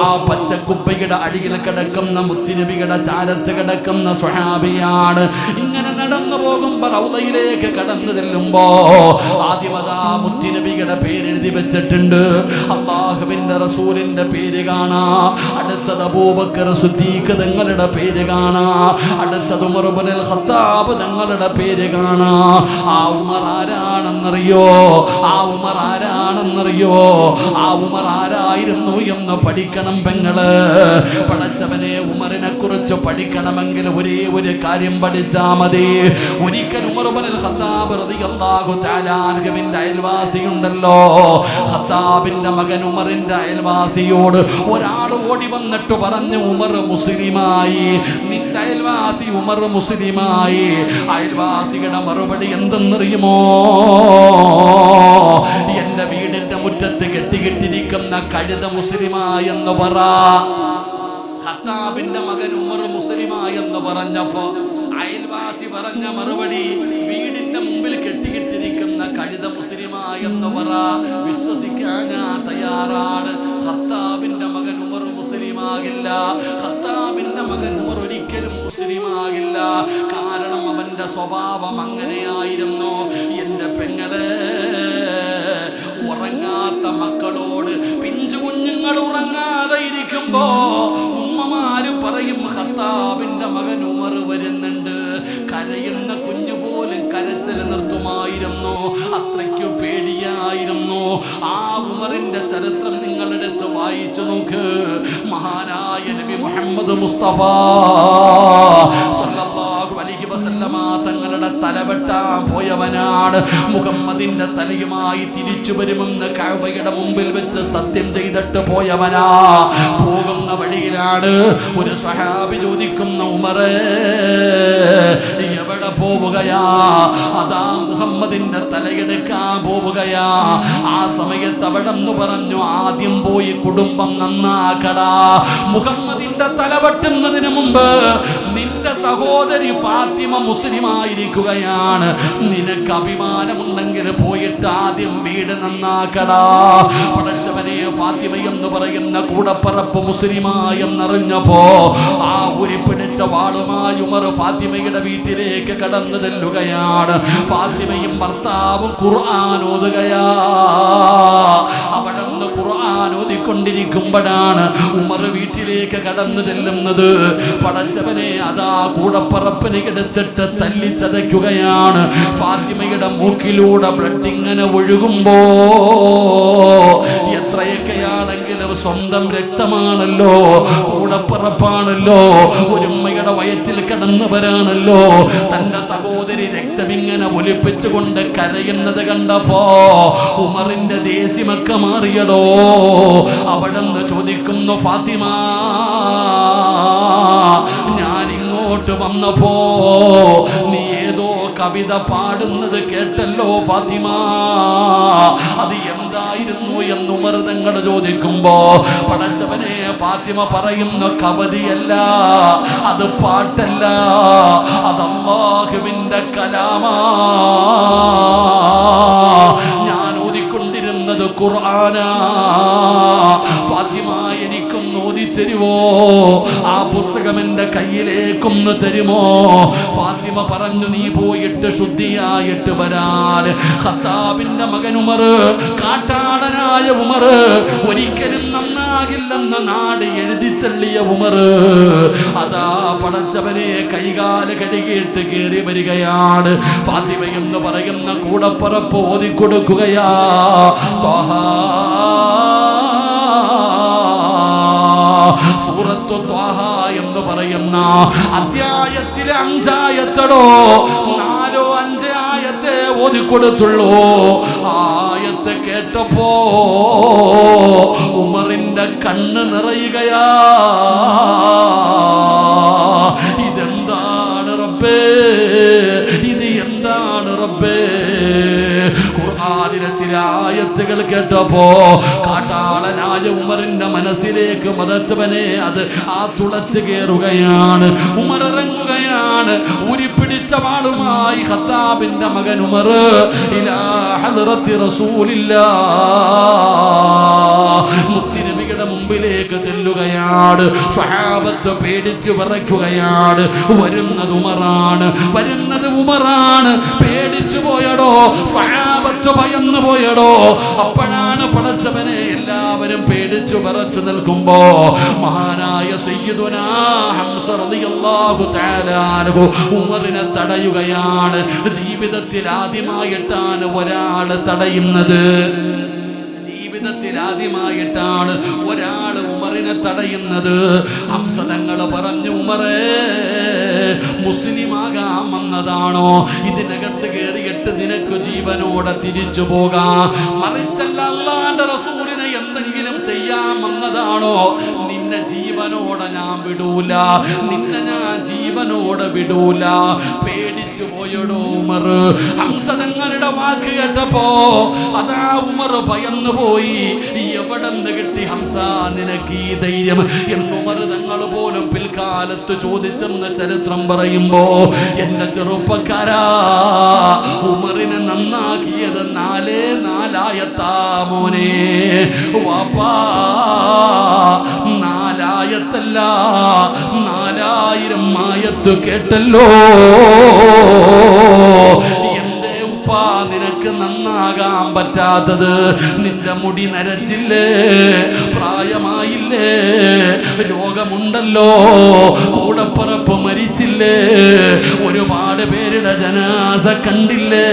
ആ പച്ചക്കുപ്പയുടെ അടിയിൽ കിടക്കുന്ന മുത്തുനബിയുടെ ചാരത്ത് കിടക്കുന്ന സ്വഹാബിയാണ്. ഇങ്ങനെ നടന്നു പോകുമ്പോ റൗളയിലേക്ക് കടന്നു ചെല്ലുമ്പോ ആദ്യമതാ മുത്തുനബിയുടെ പേരെഴുതി വെച്ചിട്ടുണ്ട്, അല്ലാഹുവിന്റെ റസൂലിന്റെ പേര് കാണാം, അടുത്തത് അബൂബക്കർ സിദ്ദീഖ് തങ്ങളുടെ പേര് കാണാം, അടുത്തത് ഉമർ ഇബ്നുൽ ഖത്താബ് തങ്ങളുടെ പേര് കാണാം. ആ ഉമർ ആരാണെന്നറിയോ? ആ ഉമർ ആരാണെന്നറിയോ? ആ ഉമർ ആരായിരുന്നു എന്ന് പഠിക്കണം പെങ്ങള്. പടച്ചവനെ, ഉമറിനെ കുറിച്ച് പഠിക്കണമെങ്കിൽ ഒരേ ഒരു കാര്യം പഠിച്ചാ മതി. ഒരിക്കൽ ഉമർ ഇബ്നുൽ ഖത്താബ് റളിയല്ലാഹു തആല അൻഹുവിന്റെ അയൽവാസിയുണ്ടല്ലോ, ഖത്താബിന്റെ മകൻ ഉമറിന്റെ അയൽവാസിയോട് ഒരാൾ ഓടി വന്നിട്ട് പറഞ്ഞു, ഉമർ മുസ്ലിമായി, നിന്റെ അയൽവാസി ഉമർ മുസ്ലിമായി. അയൽവാസിയുടെ മറുപടി എന്തെന്നറിയുമോ? എന്റെ വീടിന്റെ മുറ്റത്ത് കെട്ടിക്കിട്ടിരിക്കുന്ന കഴുത മുസ്ലിമായെന്ന് പറ. ഖത്താബിന്റെ മകൻ ഉമർ മുസ്ലിമായെന്ന് പറഞ്ഞപ്പോ അയൽവാസി പറഞ്ഞ മറുപടി, വീടിന്റെ മുമ്പിൽ കെട്ടിക്കിട്ടിരിക്കുന്ന കഴുത മുസ്ലിമായെന്ന് പറ. വിശ്വസിക്കാൻ ഞാൻ തയ്യാറാണ്. ഖത്താബിന്റെ മകൻ ഉമർ മുസ്ലിമാകില്ല. ഖത്താബിന്റെ മകൻ ഉമർ ഒരിക്കലും മുസ്ലിമാകില്ല. കാരണം അവന്റെ സ്വഭാവം അങ്ങനെയായിരുന്നു. എന്റെ പെങ്ങളെ, ഉറങ്ങാത്ത മക്കളോട്, പിഞ്ചു കുഞ്ഞുങ്ങൾ ഉറങ്ങാതെ ഇരിക്കുമ്പോ ഉമ്മമാര് പറയും, ഖത്താബിന്റെ മകൻ ഉമർ വരുന്നുണ്ട്. കരയുന്ന കുഞ്ഞു പോലും കരച്ചിൽ നിർത്തുമായിരുന്നു. അത്രയ്ക്കു പേടിയായിരുന്നു. ആ ഉമറിന്റെ ചരിത്രം നിങ്ങളെടുത്ത് വായിച്ചു നോക്ക്. മഹാനായ നബി മുഹമ്മദ് മുസ്തഫ സല്ലല്ലാഹു അലൈഹി വസല്ലമ തങ്ങളുടെ തലവെട്ടാൻ പോയവനാണ്. മുഹമ്മദിന്റെ തലയുമായി തിരിച്ചു വരുമെന്ന് കഅബയുടെ മുമ്പിൽ വെച്ച് സത്യം ചെയ്തിട്ട് പോയവനാ. പോകുന്ന വഴിയിലാണ് ഒരു സ്വഹാബി ചോദിക്കുന്ന, ഉമറേ എവിടെ പോവുകയാ? അതാ മുഹമ്മദിന്റെ തലയെടുക്കാൻ പോവുകയാ. ആ സമയത്ത് അവിടെന്ന് പറഞ്ഞു, ആദ്യം പോയി കുടുംബം നന്നാക്കടാ. മുഹമ്മദിന്റെ തല വെട്ടുന്നതിന് മുമ്പ് നിന്റെ സഹോദരി ഫാത്തിമ മുസ്ലിമായിരിക്കുകയാണ്. നിനക്ക് അഭിമാനമുണ്ടെങ്കിൽ പോയിട്ട് ആദ്യം വീട് നന്നാക്കടാ. പടച്ചവനെ, ഫാത്തിമ എന്ന് പറയുന്ന കൂടപ്പറപ്പ് മുസ്ലിമായെന്നറിഞ്ഞപ്പോ ആ ഉരിപ്പിടിച്ച വാളുമായി ഉമർ ഫാത്തിമയുടെ വീട്ടിലേക്ക് കടന്നു ചെല്ലുകയാണ്. ഫാത്തിമയും ഭർത്താവും ഖുർആൻ ഓതുകയാ. അവിടെ നിന്ന് ഖുർആൻ ഓതിക്കൊണ്ടിരിക്കുമ്പോഴാണ് ഉമർ വീട്ടിലേക്ക് കടന്നു ചെല്ലുന്നത്. പടച്ചവനെ, അതാ കൂടപ്പറപ്പിനെ എടുത്തിട്ട് തല്ലിച്ചതയ്ക്കുകയാണ്. ഫാത്തിമയുടെ മൂക്കിലൂടെ ബ്ലഡ് ഇങ്ങനെ ഒഴുകുമ്പോ, എത്രയൊക്കെയാണെങ്കിലും സ്വന്തം രക്തമാണല്ലോ, കൂടപ്പറപ്പാണല്ലോ, ഒരുമ്മയുടെ വയറ്റിൽ കിടന്നവരാണല്ലോ. തന്റെ സഹോദരി രക്തമിങ്ങനെ ഒലിപ്പിച്ചുകൊണ്ട് കരയുന്നത് കണ്ടപ്പോ ഉമറിന്റെ ദേഷ്യമൊക്കെ മാറിയടോ. അവിടെന്ന് ചോദിക്കുന്നു, ഫാത്തിമ, ഞാൻ ഇങ്ങോട്ട് വന്നപ്പോ നീ ഏതോ കവിത പാടുന്നത് കേട്ടല്ലോ ഫാത്തിമ, അത് എന്തായിരുന്നു എന്ന് ഉമർ തങ്ങൾ ചോദിക്കുമ്പോ പടച്ചവനെ, ഫാത്തിമ പറയുന്ന കവിതയല്ല, അത് പാട്ടല്ല, അത് അല്ലാഹുവിന്റെ കലാമാ. ഞാൻ ഓതിക്കൊണ്ടിരുന്നത് ഖുർആനാ. ഫാത്തിമ, എനിക്കൊന്ന് ഓതി തരുമോ? ആ പുസ്തകം എന്റെ കയ്യിലേക്കൊന്ന് തരുമോ? ഫാത്തിമ പറഞ്ഞു, നീ പോയിട്ട് ശുദ്ധിയായിട്ട് വരാൻ. ഖത്താബിന്റെ മകൻ ഉമർ, കാട്ടാളനായ ഉമർ, ഒരിക്കലും നന്നാകില്ലെന്ന നാട് എഴുതിത്തള്ളിയ ഉമർ, അതാ പടച്ചവനെ കൈകാല് കഴുകിയിട്ട് കയറി വരികയാണ്. ഫാത്തിമ എന്ന് പറയുന്ന കൂടപ്പറപ്പ് ഓതിക്കൊടുക്കുകയാ. സൂറത്തു ത്വാഹ എന്ന് പറയുന്ന അധ്യായത്തിലെ 5 ആയത്തടോ, 4 5 ആയത്തെ ഓതിക്കൊടുത്തുള്ളൂ. ആയത്ത് കേട്ടപ്പോ ഉമറിന്റെ കണ്ണ് നിറയുകയാ. ഇതെന്താണ് റബ്ബേ, ഇത് എന്താണ് റബ്ബേ? ഖുർആനിലെ ചില ആയത്തുകൾ കേട്ടപ്പോ കാട്ടാളനായ ഉമറിന്റെ മനസ്സിലേക്ക് മതച്ചവനെ അത് ആ തുളച്ചു കയറുകയാണ്. ഉമർ ഇറങ്ങുകയാണ്. ഉരിപ്പിടിച്ച വാളുമായി ഖത്താബിന്റെ മകൻ ഉമർ ഇലാ ഹദ്റത്തി റസൂലില്ലാഹ്, മുത്തുനബിയുടെ മുമ്പിലേക്ക് ചെല്ലുകയാണ്. സ്വഹാബത്ത് പേടിച്ചു വിറയ്ക്കുകയാണ്. വരുന്നത് ഉമറാണ്, വരുന്നത് ഉമറാണ്. പേടിച്ചു പോയടോ, സ്വഹാബത്ത് ഭയന്നു പോയടോ. അപ്പോഴാണ് പടച്ചവനെ എല്ലാവരും പേടിച്ചു വിറച്ചു നിൽക്കുമ്പോ മഹാനായ സയ്യിദുനാ ഹംസ റളിയല്ലാഹു തആല അൻഹു ഉമറിനെ തടയുകയാണ്. ജീവിതത്തിൽ ആദ്യമായിട്ടാണ് ഒരാൾ തടയുന്നത്. ജീവിതത്തിൽ ആദ്യമായിട്ടാണ് ഒരാൾ ഉമറിനെ തടയുന്നത്. ഹംസ തങ്ങൾ പറഞ്ഞു, ഉമറേ, മുസ്ലിമാകാൻ വന്നതാണോ? ഇതിനകത്ത് കയറിയിട്ട് നിനക്ക് ജീവനോടെ തിരിച്ചു പോകാം. മറിച്ചല്ല, അല്ലാഹുവിന്റെ റസൂലിനെ എന്തെങ്കിലും ചെയ്യാൻ വന്നതാണോ? നിന്നെ ജീവനോടെ ഞാൻ വിടൂല, നിന്നെ ഞാൻ ജീവനോടെ വിടൂല. പേടിച്ചു പോയടോ ഉമർ. ഹംസ തങ്ങളുടെ വാക്ക് കേട്ടപ്പോ അതാ ഉമർ ഭയന്നു പോയി. എവിടെന്ന് കിട്ടി ഹംസ നിനക്ക് ഈ ധൈര്യം എന്ന് ഉമർ തങ്ങൾ പോലും പിൽക്കാലത്ത് ചോദിച്ചെന്ന ചരിത്രം പറയുമ്പോ, എന്റെ ചെറുപ്പക്കാരാ, ഉമറിനെ നന്നാക്കിയത് 4 ആയത്താ മോനെ. വാപ്പാ, 4 ആയത്തല്ല, 4000 ആയത്ത് കേട്ടല്ലോ. നിനക്ക് നന്നാകാൻ പറ്റാത്തത്, നിന്റെ മുടി നരച്ചില്ലേ, പ്രായമായില്ലേ, രോഗമുണ്ടല്ലോ, കൂടപ്പറപ്പ് മരിച്ചില്ലേ, ഒരുപാട് പേരുടെ ജനാസ കണ്ടില്ലേ,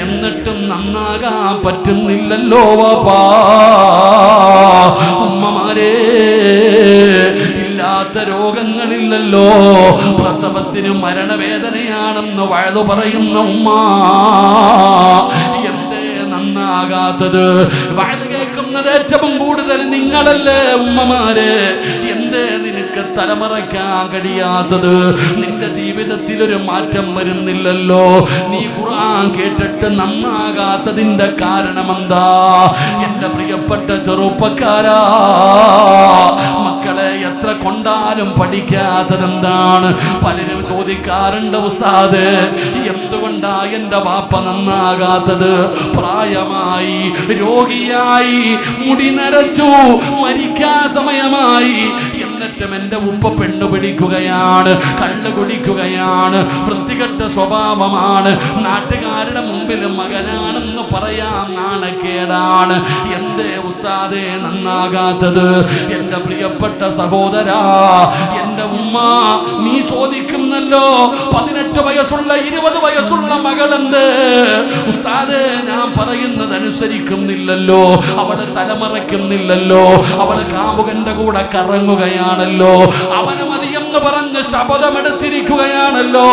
എന്നിട്ടും നന്നാകാൻ പറ്റുന്നില്ലല്ലോ വാപ്പാ. ഉമ്മമാരെ, ഇല്ലാത്ത രോഗങ്ങളില്ലല്ലോ. പ്രസവത്തിന് മരണവേദനയാണെന്ന് വഴുതു പറയുന്ന ഉമ്മ എന്തേ നന്നാകാത്തത്? വഴുതു കേൾക്കുന്നത് ഏറ്റവും കൂടുതൽ നിങ്ങളല്ലേ ഉമ്മമാരെ? എന്തേ നിനക്ക് തലമറയ്ക്കാൻ കഴിയാത്തത്? നിന്റെ ജീവിതത്തിൽ ഒരു മാറ്റം വരുന്നില്ലല്ലോ. നീ ഖുർആൻ കേട്ടിട്ട് നന്നാകാത്തതിന്റെ കാരണമെന്താ? എന്റെ പ്രിയപ്പെട്ട ചെറുപ്പക്കാരാ, മക്കളെ എത്ര കൊണ്ടാലും പഠിക്കാത്തതെന്താണ്? പലരും ചോദിക്കാറുണ്ട്, ഉസ്താദ് എന്തുകൊണ്ടാ എന്റെ വാപ്പ നന്നാകാത്തത്? പ്രായമായി, രോഗിയായി, മുടി നരച്ചു, മരിക്കാൻ സമയമായി, എന്നിട്ടും എന്റെ ഉപ്പ പെണ്ണു പിടിക്കുകയാണ്, കള്ളു കുടിക്കുകയാണ്, വൃത്തികെട്ട സ്വഭാവമാണ്, നാട്ടുകാരുടെ മുമ്പിൽ മകനാണെന്ന് പറയാൻ നാണക്കേടാണ്. എന്തേ ഉസ്താദേ നന്നാകാത്തത്? എന്റെ പ്രിയപ്പെട്ട സഹോദരാ, എന്റെ ഉമ്മ, നീ ചോദിക്കുന്നല്ലോ 18 വയസ്സുള്ള 20 വയസ്സുള്ള മകളെന്ത് ഉസ്താദേ ഞാൻ പറയുന്നത് അനുസരിക്കുന്നില്ലല്ലോ, അവള് തലമറയ്ക്കുന്നില്ലല്ലോ, അവള് കാമുകന്റെ കൂടെ കറങ്ങുകയാണല്ലോ, അവന് മതിയെന്ന് പറഞ്ഞ് ശപഥമെടുത്തിരിക്കുകയാണല്ലോ,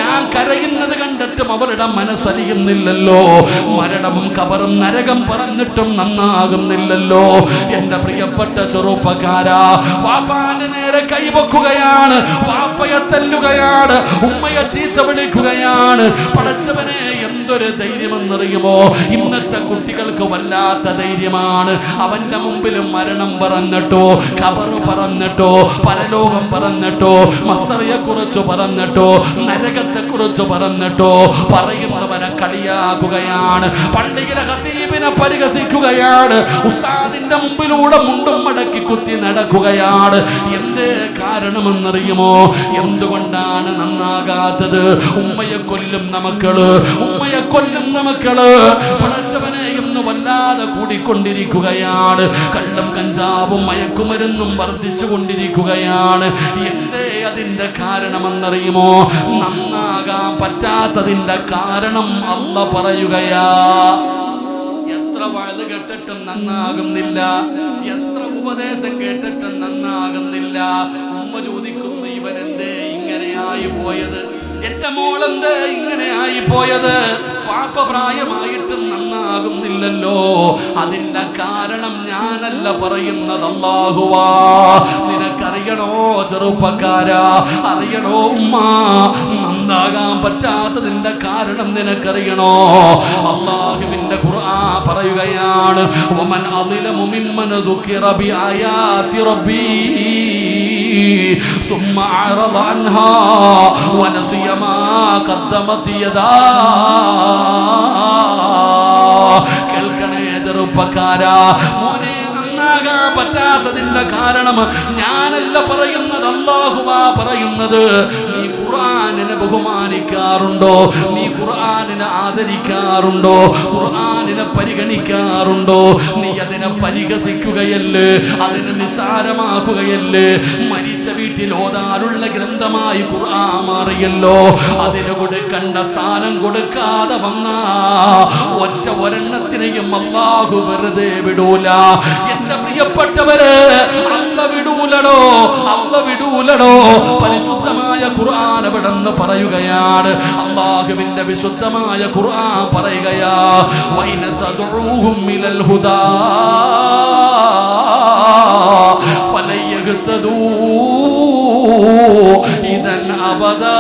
ഞാൻ കരയുന്നത് കണ്ടിട്ടും അവളുടെ മനസ്സറിയുന്നില്ലല്ലോ, മരണവും കബറും നരകം പറഞ്ഞിട്ടും നന്നാകുന്നില്ലല്ലോ. എന്റെ പ്രിയപ്പെട്ട ചെറുപ്പക്കാരാ, വാപ്പാന്റെ നേരെ കൈവക്കുകയാണ്, വാപ്പയെ തല്ലുകയാണ്, ഉമ്മയെ ചീത്ത വിളിക്കുകയാണ്. പടച്ചവനെ എന്തൊരു ധൈര്യമെന്നറിയുമോ? ഇന്നത്തെ കുട്ടികൾക്ക് വല്ലാത്ത ധൈര്യമാണ്. അവന്റെ മുമ്പിൽ മരണം പറഞ്ഞിട്ടോ, ഖബറ് പറഞ്ഞിട്ടോ, പരലോകം പറഞ്ഞിട്ടോ, മസ്സറിയെ കുറിച്ച് പറഞ്ഞിട്ടോ, നരകത്തെ കുറിച്ച് പറഞ്ഞിട്ടോ പറയുന്നവനെ കളിയാക്കുകയാണ്, പള്ളിയിലെ ഖതീബിനെ പരിഹസിക്കുകയാണ്, ഉസ്താദിന്റെ മുമ്പിലൂടെ മുണ്ടും മടക്കി കുത്തി നടക്കുകയാണ്. എന്തേ കാരണമെന്നറിയുമോ? എന്തുകൊണ്ടാണ് നന്നാകാത്തത്? ഉമ്മയെ കൊല്ലുന്ന മക്കള്, ഉമ്മയെ കൊല്ലുന്ന മക്കള് പടച്ചവനെ എന്ന് വല്ലാതെ കൂടിക്കൊണ്ടിരിക്കുകയാണ്. കള്ളും കഞ്ചാവും മയക്കുമരുന്നും വർദ്ധിച്ചു കൊണ്ടിരിക്കുകയാണ്. എന്തേ അതിന്റെ കാരണമെന്നറിയുമോ? നന്നാകാൻ പറ്റാത്തതിന്റെ കാരണം അല്ലാഹ് പറയുകയാ. എത്ര വഴുത് കേട്ടിട്ടും നന്നാകുന്നില്ല, എത്ര ഉപദേശം കേട്ടിട്ടും നന്നാകുന്നില്ല. ഉമ്മ ചോദിക്കുന്നു, ഇവനെന്തേ ഇങ്ങനെയായി പോയത്? എന്റെ മോളെന്തേ ഇങ്ങനെയായി പോയത്? പാപ്പ പ്രായമായിട്ടും നന്നാകുന്നില്ലല്ലോ. അതിന്റെ കാരണം ഞാനല്ല പറയുന്നത്, അല്ലാഹുവാ. നിനക്കറിയണോ ചെറുപ്പക്കാരാ, അറിയണോ ഉമ്മ? നന്നാകാൻ പറ്റാത്തതിന്റെ കാരണം നിനക്കറിയണോ? അല്ലാഹുവിന്റെ ഖുർആൻ പറയുകയാണ്, വമൻ അളിലമു മിമ്മൻ ദുകിറ ബിആയാതി റബ്ബി സുമ്മ അറദ അൻഹാ വനസിയ മാ ഖദ്ദമത് യദാ. കേൾക്കണേ ചെറുപ്പക്കാരാ, മോനെ, നന്നാകാൻ പറ്റാത്തതിന്റെ കാരണം ഞാനല്ല പറയുന്നത്, അല്ലാഹുവാ പറയുന്നത്. നീ ഖുർആനിനെ ബഹുമാനിക്കാറുണ്ടോ? നീ ഖുർആനിനെ ആദരിക്കാറുണ്ടോ? ഖുർആനിനെ പരിഗണിക്കാറുണ്ടോ? നീ അതിനെ പരിഹസിക്കുകയല്ലേ, അതിനെ നിസ്സാരമാക്കുകയല്ലേ? മരിച്ച വീട്ടിൽ ഓതാനുള്ള ഗ്രന്ഥമായി ഖുർആൻ മാറിയല്ലോ. അതിന് കൊടുക്കേണ്ട സ്ഥാനം കൊടുക്കാതെ വന്ന ഒറ്റ ഒരെണ്ണത്തിനെയും അല്ലാഹു വെറുതെ വിടൂല. എന്റെ പ്രിയപ്പെട്ടവരെ, അല്ലാഹു വിടൂലടോ, അല്ലാഹു വിടൂലടോ. പരിശുദ്ധമായ ഖുർആൻ എവിടെന്ന് പറയുകയാണ്, അല്ലാഹുവിന്റെ വിശുദ്ധമായ ഖുർആൻ പറയുകയാ, വൈന തദ്ഉഹും മിനൽ ഹുദാ ഫലയഹ്തദൂ ഇദൻ അബദാ.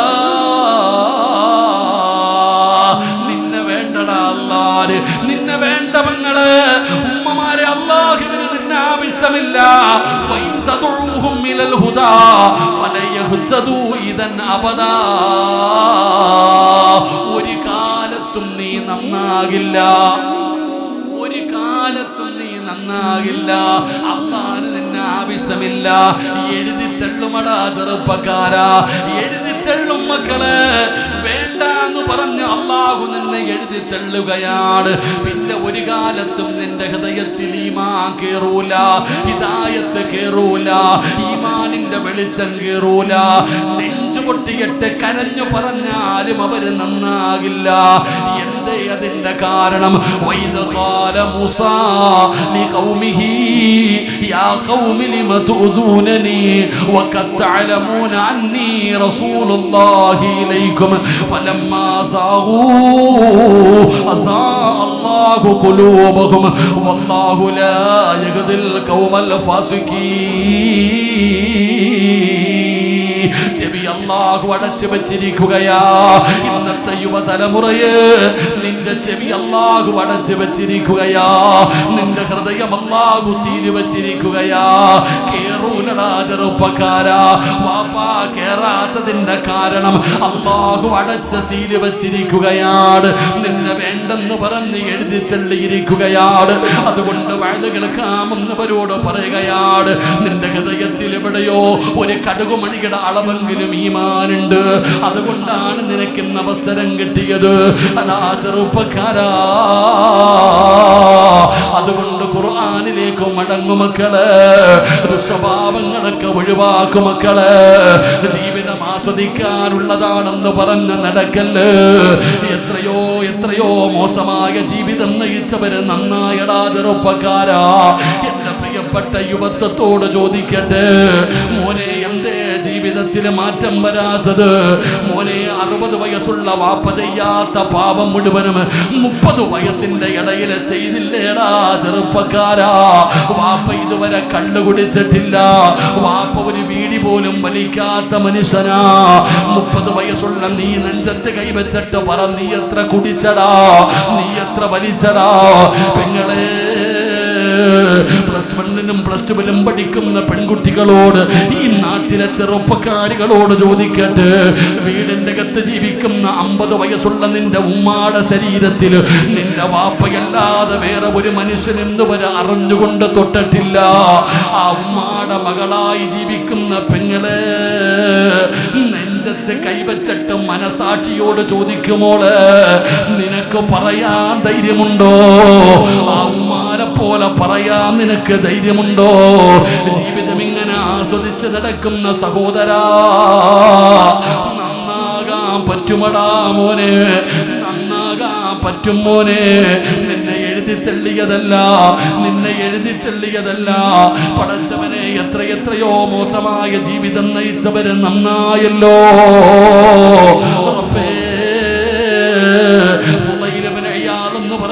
നിന്നെ വേണ്ടടാ അല്ലാഹ്, നിന്നെ വേണ്ടവങ്ങള് ഉമ്മമാരെ, അല്ലാഹുവിന് നിന്നെ ആവശ്യമില്ല. വൈൻ തദ്ഉഹും മിനൽ ഹുദാ ഫലയഹ്തദൂ ഇദൻ അബദാ. ഒരു കാലത്തും നീ നന്നാകില്ല, ഒരു കാലത്തും നീ നന്നാകില്ല. അല്ലാഹുവിന് നിന്നെ ആവശ്യമില്ല. എഴുതി തള്ളുമടാ ചെറുപ്പക്കാരാ, എഴുതി തള്ളും മക്കളെ. വേണ്ടാന്ന് പറഞ്ഞ് അല്ലാഹു നിന്നെ എഴുതി തള്ളുകയാണ്. പിന്നെ ഒരു കാലത്തും നിന്റെ ഹൃദയത്തിൽ ഈമാൻ കേറൂല, ഹിദായത്ത് കേറൂല, ഈമാനിന്റെ വെളിച്ചം കേറൂല. നെഞ്ചു പൊട്ടിയിട്ട് കരഞ്ഞു പറഞ്ഞാലും അവര് നന്നാകില്ല. എന്തേ അതിന്റെ കാരണം? വൈദ് ഖാല മൂസാ ലിഖൗമിഹി യാ ഖൗമി ലിമ തുദൂനനി വഖദ് തഅലമൂന അന്നി റസൂലുള്ളാഹി ഇലൈക്കും ഫലമ്മാ സാഗൂ അസാ അല്ലാഹു ഖുലൂബഹും വല്ലാഹു ലാ യഹ്ദിൽ ഖൗമൽ ഫാസിഖീൻ. ചെവി അല്ലാഹു അടച്ചു വെച്ചിരിക്കുകയാ. ഇന്നത്തെ യുവതലമുറയെ നിന്റെ ചെവി അല്ലാഹു അടച്ചു വെച്ചിരിക്കുകയാ. നിന്റെ ഹൃദയം അല്ലാഹു സീല് വെച്ചിരിക്കുകയാ. കേറൂലടാ ചെറുപ്പക്കാരാ. വാപ്പാ കേറാത്തതിന്റെ കാരണം അല്ലാഹു അടച്ച സീല് വെച്ചിരിക്കുകയാണ്. നിന്നെ വേണ്ടെന്ന് പറഞ്ഞ് എഴുതി തള്ളിയിരിക്കുകയാണ്. അതുകൊണ്ട് വഴുത് കേൾക്കാമെന്നവരോട് പറയുകയാണ്, നിന്റെ ഹൃദയത്തിൽ എവിടെയോ ഒരു കടുകുമണിയുടെ അളവെങ്കിലും ഈമാനുണ്ട്. അതുകൊണ്ടാണ് നിനക്കിന്ന് അവസരം കിട്ടിയത്. അതാ ചെറുപ്പക്കാരാ, അതുകൊണ്ട് ഖുർആനിലേക്ക് മടങ്ങു മക്കളെ. ദുസ്വഭാവങ്ങളൊക്കെ ഒഴിവാക്കു മക്കളെ. ജീവിതം ആസ്വദിക്കാനുള്ളതാണെന്ന് പറഞ്ഞ് നടക്കല്ല്. എത്രയോ എത്രയോ മോശമായ ജീവിതം നയിച്ചവര് നന്നായടാ ചെറുപ്പക്കാരാ. എന്റെ പ്രിയപ്പെട്ട യുവത്വത്തോട് ചോദിക്കട്ടെ, മോനെ എന്തേ ജീവിതത്തിൽ മാറ്റം വരാത്തത്? മോനെ 60 വയസ്സുള്ള വാപ്പ ചെയ്യാത്ത പാപം മുഴുവനും 30 വയസ്സിന്റെ ഇടയിൽ ചെയ്തില്ലേടാ ചെറുപ്പക്കാരാ. വാപ്പ ഇതുവരെ കള്ളു കുടിച്ചിട്ടില്ല. വാപ്പ ഒരു വീടി പോലും വലിക്കാത്ത മനുഷ്യനാ. 30 വയസ്സുള്ള നീ നെഞ്ചത്ത് കൈവച്ചിട്ട് പറ, നീ എത്ര കുടിച്ചടാ, നീ എത്ര വലിച്ചടാ? പെങ്ങളെ, പ്ലസ് 1നും പ്ലസ് 2നും പഠിക്കുന്ന പെൺകുട്ടികളോട്, ഈ നാട്ടിലെ ചെറുപ്പക്കാരികളോട് ചോദിക്കട്ടെ, വീടിന്റെ അകത്ത് ജീവിക്കുന്ന 50 വയസ്സുള്ള നിന്റെ ഉമ്മാടെ ശരീരത്തിൽ നിന്റെ വാപ്പയല്ലാതെ വേറെ ഒരു മനുഷ്യൻ ഇന്നുവരെ അറിഞ്ഞുകൊണ്ട് തൊട്ടിട്ടില്ല. ആ ഉമ്മാടെ മകളായി ജീവിക്കുന്ന പെങ്ങളെ, നെഞ്ചത്ത് കൈവച്ചിട്ട് മനസാക്ഷിയോട് ചോദിക്കുമോള്, നിനക്ക് പറയാൻ ധൈര്യമുണ്ടോ? ആ ഉമ്മാരെ പോലെ പറയാൻ നിനക്ക് ധൈര്യമുണ്ടോ? ജീവിതം ഇങ്ങനെ ആസ്വദിച്ച് നടക്കുന്ന സഹോദരാ, നന്നാകാൻ പറ്റുമടാ മോനെ, നന്നാകാൻ പറ്റും മോനെ. നിന്നെ എഴുതി തള്ളിയതല്ല, നിന്നെ എഴുതി തള്ളിയതല്ല. പടച്ചവനെ, എത്രയെത്രയോ മോശമായ ജീവിതം നയിച്ചവര് നന്നായല്ലോ.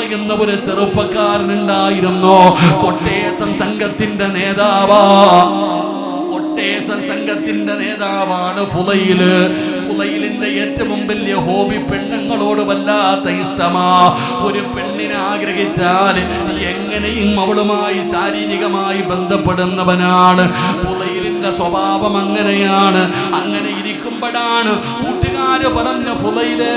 പറയുന്ന ഒരു ചെറുപ്പക്കാരനുണ്ടായിരുന്നു. കൊട്ടേഷൻ സംഘത്തിന്റെ നേതാവാ. കൊട്ടേഷൻ സംഘത്തിന്റെ നേതാവാണ് ഫുളൈല്. ഫുളൈലിന്റെ ഏറ്റവും വലിയ ഹോബി പെണ്ണുങ്ങളോട് വല്ലാത്ത ഇഷ്ടമാ. ഒരു പെണ്ണിനെ ആഗ്രഹിച്ചാൽ എങ്ങനെയും അവളുമായി ശാരീരികമായി ബന്ധപ്പെടുന്നവനാണ്. ഫുളൈലിന്റെ സ്വഭാവം അങ്ങനെയാണ്. അങ്ങനെ ഇരിക്കുമ്പോഴാണ് കൂട്ടുകാര് പറഞ്ഞ, ഫുളൈല്,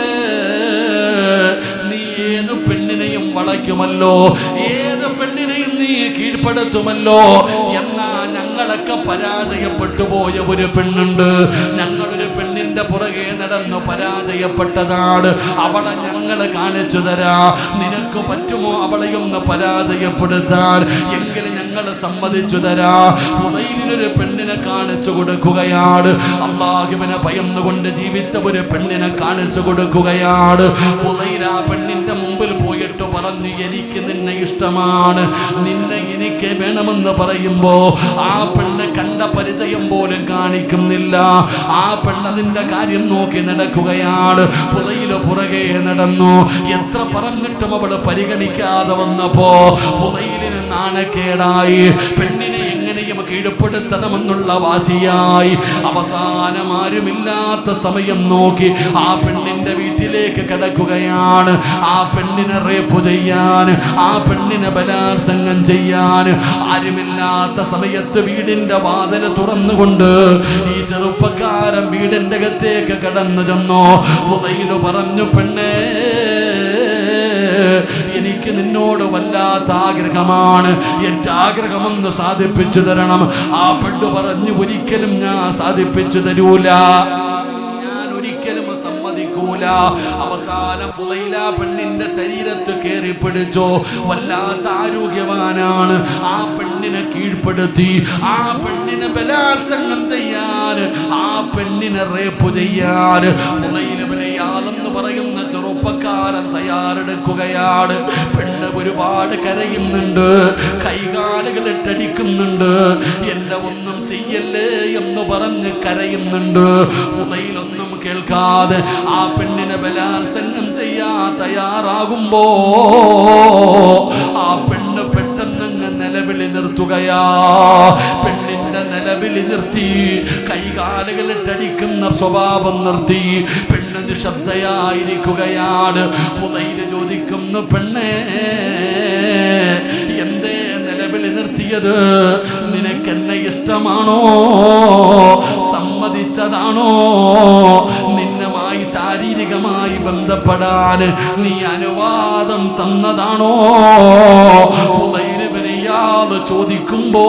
നീ ഏത് പെണ്ണിനെയും വളയ്ക്കുമല്ലോ, ഏത് പെണ്ണിനെയും നീ കീഴ്പ്പെടുത്തുമല്ലോ. എന്നാ ഞങ്ങളൊക്കെ പരാജയപ്പെട്ടു പോയ ഒരു പെണ്ണുണ്ട്. ഞങ്ങളൊരു പെണ്ണിന്റെ പുറകെ നടന്നു പരാജയപ്പെട്ടതാണ്. അവളെ ഞങ്ങൾ കാണിച്ചു തരാ. നിനക്ക് പറ്റുമോ അവളെയൊന്ന് പരാജയപ്പെടുത്താൻ? എങ്കിലും ഞങ്ങൾ സമ്മതിച്ചു തരാ. ഫുളൈലിനൊരു പെണ്ണിനെ കാണിച്ചു കൊടുക്കുകയാണ്. അല്ലാഹുവിനെ ഭയന്നുകൊണ്ട് ജീവിച്ച ഒരു പെണ്ണിനെ കാണിച്ചു കൊടുക്കുകയാണ്. ഫുളൈൽ ആ പെണ്ണിന്റെ മുമ്പിൽ പോയിട്ട് പറഞ്ഞു, എനിക്ക് നിന്നെ ഇഷ്ടമാണ്, നിന്നെ എനിക്ക് വേണമെന്ന് പറയുമ്പോ ആ പെണ്ണ് കണ്ട പരിചയം പോലും കാണിക്കുന്നില്ല. ആ പെണ്ണതിന്റെ കാര്യം നോക്കി നടക്കുകയാണ്. ഫുളൈല് പുറകെ നടന്നു. എത്ര പറഞ്ഞിട്ടും അവള് പരിഗണിക്കാതെ വന്നപ്പോ ഫുളൈലിന് നാണക്കേടായി. പെണ്ണിനെ എങ്ങനെയും കീഴ്പ്പെടുത്തണമെന്നുള്ള വാശിയായി. അവസാനം ആരുമില്ലാത്ത സമയം നോക്കി ആ പെണ്ണിന്റെ വീട്ടിലേക്ക് കിടക്കുകയാണ്. ആ പെണ്ണിനെ റേപ്പ് ചെയ്യാൻ, ആ പെണ്ണിനെ ബലാത്സംഗം ചെയ്യാൻ ആരുമില്ലാത്ത സമയത്ത് വീടിന്റെ വാതിൽ തുറന്നുകൊണ്ട് ഈ ചെറുപ്പക്കാരൻ വീടിന്റെ അകത്തേക്ക് കടന്നു ചെന്നു. ഫുളൈല് പറഞ്ഞു, പെണ്ണേ, എനിക്ക് നിന്നോട് വല്ലാത്ത ആഗ്രഹമാണ്, എന്റെ ആഗ്രഹമൊന്ന് സാധിപ്പിച്ചു തരണം. ആ പെണ്ണ് പറഞ്ഞു, ഒരിക്കലും ഞാൻ സാധിപ്പിച്ചു തരൂല, ഞാൻ ഒരിക്കലും സമ്മതിക്കൂല. അവസാനം ഫുളൈല പെണ്ണിന്റെ ശരീരത്ത് കയറി പിടിച്ചോ. വല്ലാത്ത ആരോഗ്യവാനാണ്. ആ പെണ്ണിനെ കീഴ്പ്പെടുത്തി, ആ പെണ്ണിനെ പെണ്ണിനെ ബലാത്സംഗം ചെയ്യാൻ, ആ പെണ്ണിനെ റേപ്പ് ചെയ്യാൻ ഫുളൈൽ ഇബ്നു ഇയാദ് എന്ന് പറയുന്ന ചെറുപ്പക്കാരൻ തയ്യാറെടുക്കുകയാണ്. പെണ്ണ് ഒരുപാട് കരയുന്നുണ്ട്, കൈകാലുകൾ ഇട്ടടിക്കുന്നുണ്ട്, എന്നെ ഒന്നും ചെയ്യല്ലേ എന്ന് പറഞ്ഞ് കരയുന്നുണ്ട്. ഫുളൈലൊന്നും കേൾക്കാതെ ആ പെണ്ണിനെ ബലാത്സംഗം ചെയ്യാൻ തയ്യാറാകുമ്പോ ആ പെണ്ണ് പെട്ടെന്ന് നിലവിളി നിർത്തുകയാ. പെണ്ണിന്റെ നിലവിളി നിർത്തി, കൈകാലുകളിട്ടടിക്കുന്ന സ്വഭാവം നിർത്തി, പെണ്ണ് നിശബ്ദയായിരിക്കുകയാണ്. ഫുളൈൽ ചോദിക്കുന്നു, പെണ്ണേ എന്തേ നിലവിളി നിർത്തിയത്? നിനക്കെന്നെ ഇഷ്ടമാണോ? സമ്മതിച്ചതാണോ? നിന്നുമായി ശാരീരികമായി ബന്ധപ്പെടാൻ നീ അനുവാദം തന്നതാണോ? ഫുളൈൽ ഇബ്നു ഇയാദ് ചോദിക്കുമ്പോ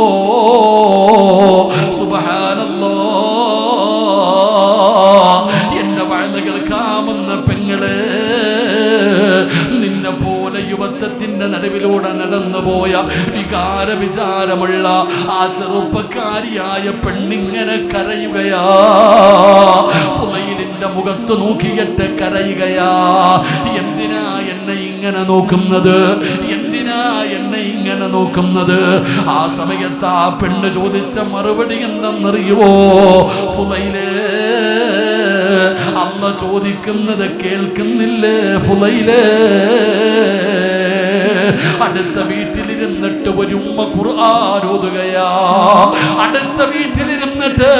സുബ്ഹാനല്ലാഹ്, എന്റെ വഅദ് കേൾക്കാമെന്ന പെങ്ങളെ, നിന്നെ പോലെ യുവത്വത്തിന്റെ നടുവിലൂടെ നടന്നുപോയ വികാര വിചാരമുള്ള ആ ചെറുപ്പക്കാരിയായ പെണ്ണിങ്ങനെ കരയുകയാ. ഫുളൈലിന്റെ മുഖത്ത് നോക്കിയിട്ട് കരയുകയാ. എന്തിനാ എന്നെ ഇങ്ങനെ നോക്കുന്നത്? എന്തിനാ എന്നെ ഇങ്ങനെ നോക്കുന്നത്? ആ സമയത്ത് ആ പെണ്ണ് ചോദിച്ച മറുപടി എന്തെന്നറിയുവോ? ഫുളൈലേ, അമ്മ ചോദിക്കുന്നത് കേൾക്കുന്നില്ലേ ഫുളൈലേ? അടുത്ത വീട്ടിലിരുന്നിട്ട് ഒരു ഉമ്മ ഖുർആൻ ഓതുകയാ. അടുത്ത വീട്ടിലിരുന്നിട്ട്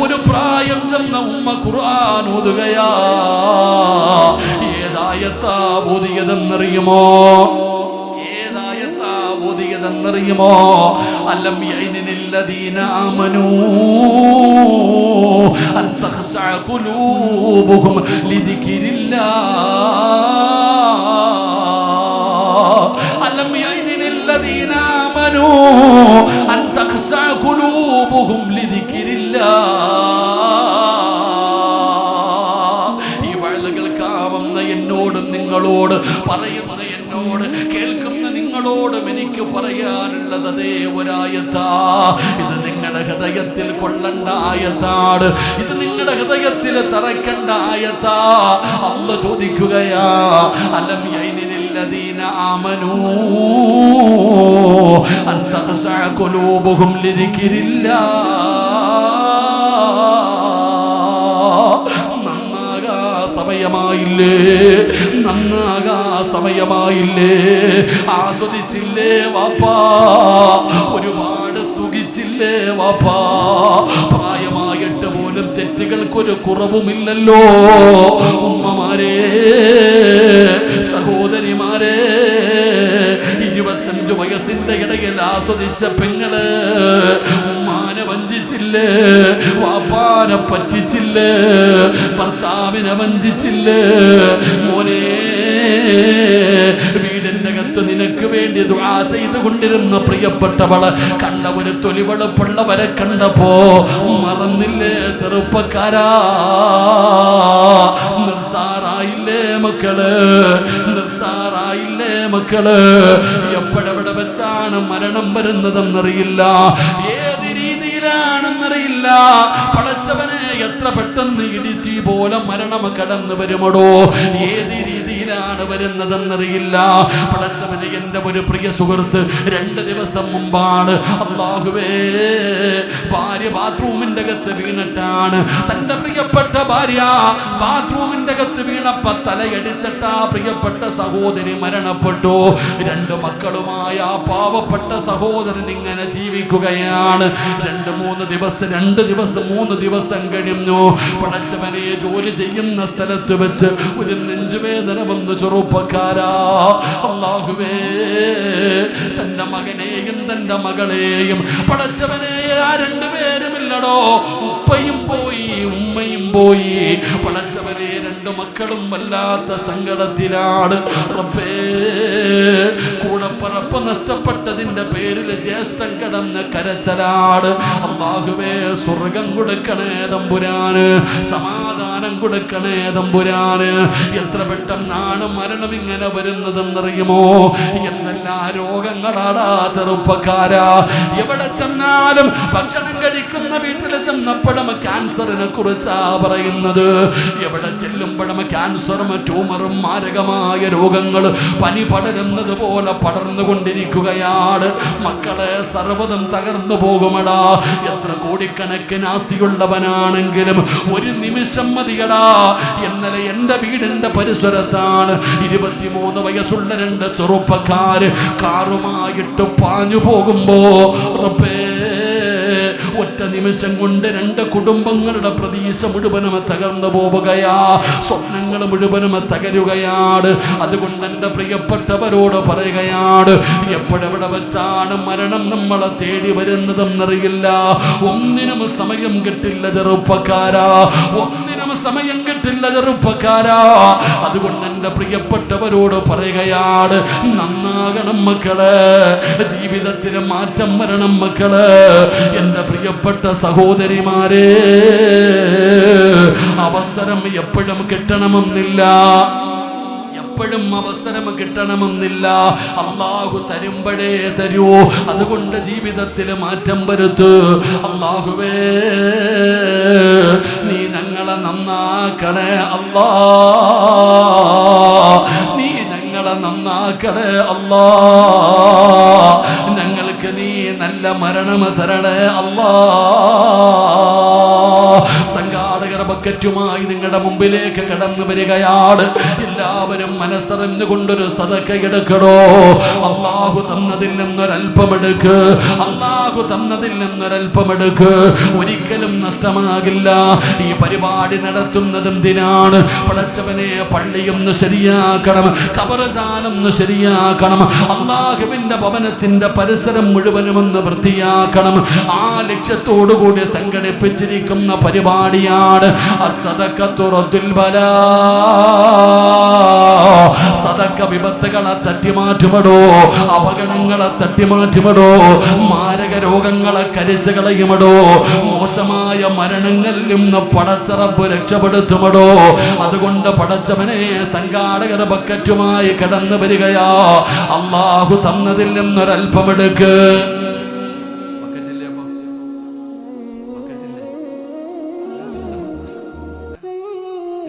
ഒരു പ്രായം ചെന്ന ഉമ്മ ഖുർആൻ ഓതുകയാ. ഏതായത്താ ഓതിയതെന്നറിയുമോ? ഏതായത്താ ഓതിയതെന്നറിയുമോ? അലം യഅനില്ലദീന ആമനൂ അൻ തഖ്ശഅ ഖുലൂബുഹും ലിദിക്രില്ലാഹ്. അലം യഅനില്ലദീന ആമനൂ അൻ തഖ്ശഅ ഖുലൂബുഹും ലിദിക്രില്ലാഹ്. ഈ വഅദ് കേൾക്കാവുന്ന എന്നോടും നിങ്ങളോട് പറയുന്ന എന്നോട് കേൾക്കുന്ന നിങ്ങളോടും എനിക്ക് പറയാനുള്ളത് അതേ ഒരായത്താ. ഇത് നിങ്ങളുടെ ഹൃദയത്തിൽ കൊള്ളേണ്ട ആയത്താണ്. ഇത് നിങ്ങളുടെ ഹൃദയത്തിൽ തറയ്ക്കേണ്ട ആയത്താ. അല്ലാഹ് ചോദിക്കുകയാ, അലം യഅനില്ലദീന ആമനൂ അൻ തഖ്ശഅ ഖുലൂബുഹും ലിദിക്രില്ലാഹ്. സമയമായില്ലേ? നന്നാകാ സമയമായില്ലേ? ആസ്വദിച്ചില്ലേ വാപ്പാ? ഒരുപാട് സുഖിച്ചില്ലേ വാപ്പാ? പ്രായമായിട്ട് പോലും തെറ്റുകൾക്കൊരു കുറവുമില്ലല്ലോ. ഉമ്മമാരെ, സഹോദരിമാരെ, 25 വയസ്സിന്റെ ഇടയിൽ ആസ്വദിച്ച പെങ്ങള് ഉമ്മാനെ വഞ്ചിച്ചില്ലേ? വാപ്പാനെ പറ്റിച്ചില്ലേ? ഭർത്താവിനെ വഞ്ചിച്ചില്ലേ? മോനെ, വീടിന്റെ അകത്ത് നിനക്ക് വേണ്ടി ദുആ ചെയ്തുകൊണ്ടിരുന്ന പ്രിയപ്പെട്ടവള് കണ്ട ഒരു തൊലിവെളുപ്പുള്ളവരെ കണ്ടപ്പോ മറന്നില്ലേ ചെറുപ്പക്കാരാ? നിർത്താറായില്ലേ മക്കള്? നിർത്താറായില്ലേ മക്കള്? എപ്പോഴെവിടെ വെച്ചാണ് മരണം വരുന്നതെന്നറിയില്ല, ഏത് രീതിയിലാണെന്നറിയില്ല. പടച്ചവനെ, എത്ര പെട്ടെന്ന് ഇടിച്ചി പോലെ മരണം കടന്നു വരുമടോ. ഏത് രീതിയിലാണ് വരുന്നതെന്നറിയില്ല. പടച്ചവനെ, എന്റെ ഒരു പ്രിയ സുഹൃത്ത് 2 ദിവസം മുമ്പാണ്, അല്ലാഹുവേ, ഭാര്യ ബാത്റൂമിന്റെ അകത്ത് വീണിട്ടാണ്. തന്റെ പ്രിയപ്പെട്ട ഭാര്യ ബാത്റൂമിന്റെ അകത്ത് വീണപ്പ തലയടിച്ചിട്ടാ പ്രിയപ്പെട്ട സഹോദരി മരണപ്പെട്ടു. 2 മക്കളുമായ ആ പാവപ്പെട്ട സഹോദരൻ ഇങ്ങനെ ജീവിക്കുകയാണ്. 2-3 ദിവസം 2 ദിവസം 3 ദിവസം കഴിഞ്ഞു. പടച്ചവനെ, ജോലി ചെയ്യുന്ന സ്ഥലത്ത് വെച്ച് ഒരു നെഞ്ചുവേദന വന്ന് ചെറുപ്പക്കാരാ. അല്ലാഹുവേ, തന്റെ മകനെയും തന്റെ മകളെയും പടച്ചവനെ, ആ 2 പേരുമില്ലടോ. ഉപ്പയും പോയി, ഉമ്മയും പോയി. പടച്ചവനെ, 2 മക്കളും വല്ലാത്ത സങ്കടത്തിലാണ്. റബ്ബേ, കൂടപ്പറപ്പ് നഷ്ടപ്പെട്ടതിന്റെ പേരിൽ ജ്യേഷ്ഠൻ കിടന്ന് കരച്ചലാണ്. അല്ലാഹുവേ, സ്വർഗം കൊടുക്കണേ തമ്പുരാന്, സമാധാനം കൊടുക്കണേ തമ്പുരാന്. എത്ര പെട്ടെന്നാണ് മരണം ഇങ്ങനെ വരുന്നതെന്നറിയുമോ? എന്നല്ല എല്ലാ രോഗങ്ങളാടാ ചെറുപ്പക്കാരാ. എവിടെ ചെന്നാലും ഭക്ഷണം കഴിക്കുന്ന വീട്ടിൽ ചെന്നപ്പോഴും ക്യാൻസറിനെ കുറിച്ചാ പറയുന്നത്. എവിടെ ചെല്ലുമ്പോഴും ക്യാൻസറും ട്യൂമറും മാരകമായ രോഗങ്ങൾ പനി പടരുന്നത് പോലെ പടർന്നുകൊണ്ടിരിക്കുകയാണ്. മക്കളെ സർവ്വതും തകർന്നു പോകുമടാ. എത്ര കോടിക്കണക്കിന് ആസ്തിയുള്ളവനാണെങ്കിലും ഒരു നിമിഷം മതിയടാ. ഇന്നലെ എന്റെ വീടിന്റെ പരിസരത്താണ് 23 വയസ്സുള്ള 2 ചെറുപ്പക്കാര് കാറുമായിട്ട് പാഞ്ഞു പോകുമ്പോ ഒറ്റ നിമിഷം കൊണ്ട് 2 കുടുംബങ്ങളുടെ പ്രതീക്ഷ മുഴുവനും തകർന്നു പോവുകയാ. സ്വപ്നങ്ങൾ മുഴുവനും തകരുകയാണ്. അതുകൊണ്ട് എൻ്റെ പ്രിയപ്പെട്ടവരോട് പറയുകയാണ്, എപ്പോഴെവിടെ വെച്ചാണ് മരണം നമ്മളെ തേടി വരുന്നതെന്നറിയില്ല. ഒന്നിനും സമയം കിട്ടില്ല ചെറുപ്പക്കാരാ, ഒന്നിനും സമയം കിട്ടില്ല ചെറുപ്പക്കാരാ. അതുകൊണ്ട് എൻ്റെ പ്രിയപ്പെട്ടവരോട് പറയുകയാണ്, നന്നാകണം മക്കള്, ജീവിതത്തിന് മാറ്റം വരണം മക്കള്. എൻ്റെ പ്രിയപ്പെട്ട സഹോദരിമാരെ, അവസരം എപ്പോഴും കിട്ടണമെന്നില്ല, എപ്പോഴും അവസരം കിട്ടണമെന്നില്ല. അള്ളാഹു തരുമ്പഴേ തരൂ. അതുകൊണ്ട് ജീവിതത്തിൽ മാറ്റം വരുത്ത്. അള്ളാഹുവേ, നീ ഞങ്ങളെ നന്നാക്കണേ അല്ലാ, നീ ഞങ്ങളെ നന്നാക്കണേ അല്ലാ. ഞങ്ങൾക്ക് നീ നല്ല മരണം തരണേ അല്ലാ. സംഘാടകർ ബക്കറ്റുമായി നിങ്ങളുടെ മുമ്പിലേക്ക് കടന്നു വരികയാണ്. എല്ലാവരും മനസ്സറിഞ്ഞുകൊണ്ടൊരു സദക്ക എടുക്കണോ. അള്ളാഹു തന്നതിൽ നിന്നൊരൽപ്പമെടുക്ക്, അള്ളാഹു തന്നതിൽ നിന്നൊരൽപ്പമെടുക്ക്. ഒരിക്കലും നഷ്ടമാകില്ല. ഈ പരിപാടി നടത്തുന്നതെന്തിനാണ്? പടച്ചവനെ, പള്ളിയൊന്ന് ശരിയാക്കണം, ഖബർസ്ഥാനൊന്ന് ശരിയാക്കണം, അള്ളാഹുവിന്റെ ഭവനത്തിന്റെ പരിസരം മുഴുവനും ഒന്ന് വൃത്തിയാക്കണം. ആ ലക്ഷ്യത്തോടുകൂടി സംഘടിപ്പിച്ചിരിക്കുന്ന പരിപാടിയാണ് അസ്സദഖത്തു റദ്ദുൽ ബലാ. സദക്ക വിപത്തുകളെ തട്ടിമാറ്റുമടോ, അപകടങ്ങളെ തട്ടിമാറ്റുമടോ, മാരക രോഗങ്ങളെ കരിച്ചു കളയുമടോ, മോശമായ മരണങ്ങളിൽ നിന്ന് പടച്ചറപ്പ് രക്ഷപ്പെടുത്തുമടോ. അതുകൊണ്ട് പടച്ചവനെ, സംഘാടകർ ബക്കറ്റുമായി കടന്നു വരികയാ. അള്ളാഹു തന്നതിൽ നിന്നൊരൽപ്പമെടുക്ക്.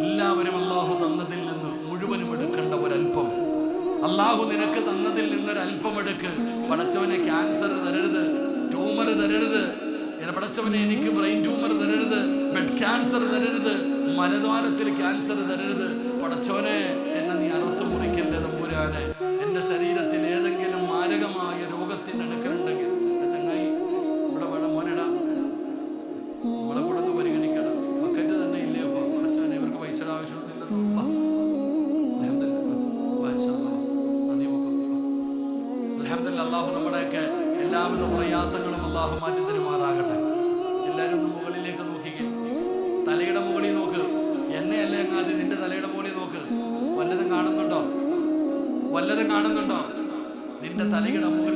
എല്ലാവരും അള്ളാഹു തന്നതിൽ നിന്ന് മുഴുവനും എടുക്കേണ്ട ഒരൽപ്പം. അള്ളാഹു നിനക്ക് തന്നതിൽ നിന്നൊരൽപ്പം എടുക്ക്. പടച്ചവനെ, ക്യാൻസർ തരരുത്, ട്യൂമർ തരരുത്. പടച്ചവനെ, എനിക്ക് ബ്രെയിൻ ട്യൂമർ തരരുത്, ബ്ലഡ് ക്യാൻസർ തരരുത്, മലദ്വാരത്തിൽ ക്യാൻസർ തരരുത്. പടച്ചവനെ, എന്നെ നീ അറുത്ത് മുറിക്കല്ലേ തമ്പുരാനെ. എൻ്റെ ശരീരത്തിൽ ഏതെങ്കിലും മാരകമായ രോഗത്തിന് അടുക്കലുണ്ടെങ്കിൽ ചങ്ങായി ഇവിടെ വേണം, മോനെടാ നമ്മളെ കൂടെ ഒന്ന് പരിഗണിക്കണം. മക്കറ്റ് തന്നെ ഇല്ലേ? അപ്പൊ പടച്ചവനെ, ഇവർക്ക് പൈസ ആവശ്യമൊന്നുമില്ലല്ലോ. അള്ളാഹു നമ്മുടെയൊക്കെ എല്ലാവിധ പ്രയാസങ്ങളും അള്ളാഹു മാറ്റി തരുമാറാകട്ടെ. എല്ലാവരും ഒന്ന് മുകളിലേക്ക് നോക്കിക്കേ. തലയുടെ മുകളിൽ നോക്ക്. എന്നെയല്ലേ അങ്ങാതി, നിന്റെ തലയുടെ മുകളിൽ നോക്ക്. വല്ലതും കാണുന്നുണ്ടോ? വല്ലതും കാണുന്നുണ്ടോ? നിന്റെ തലയുടെ മുകളിൽ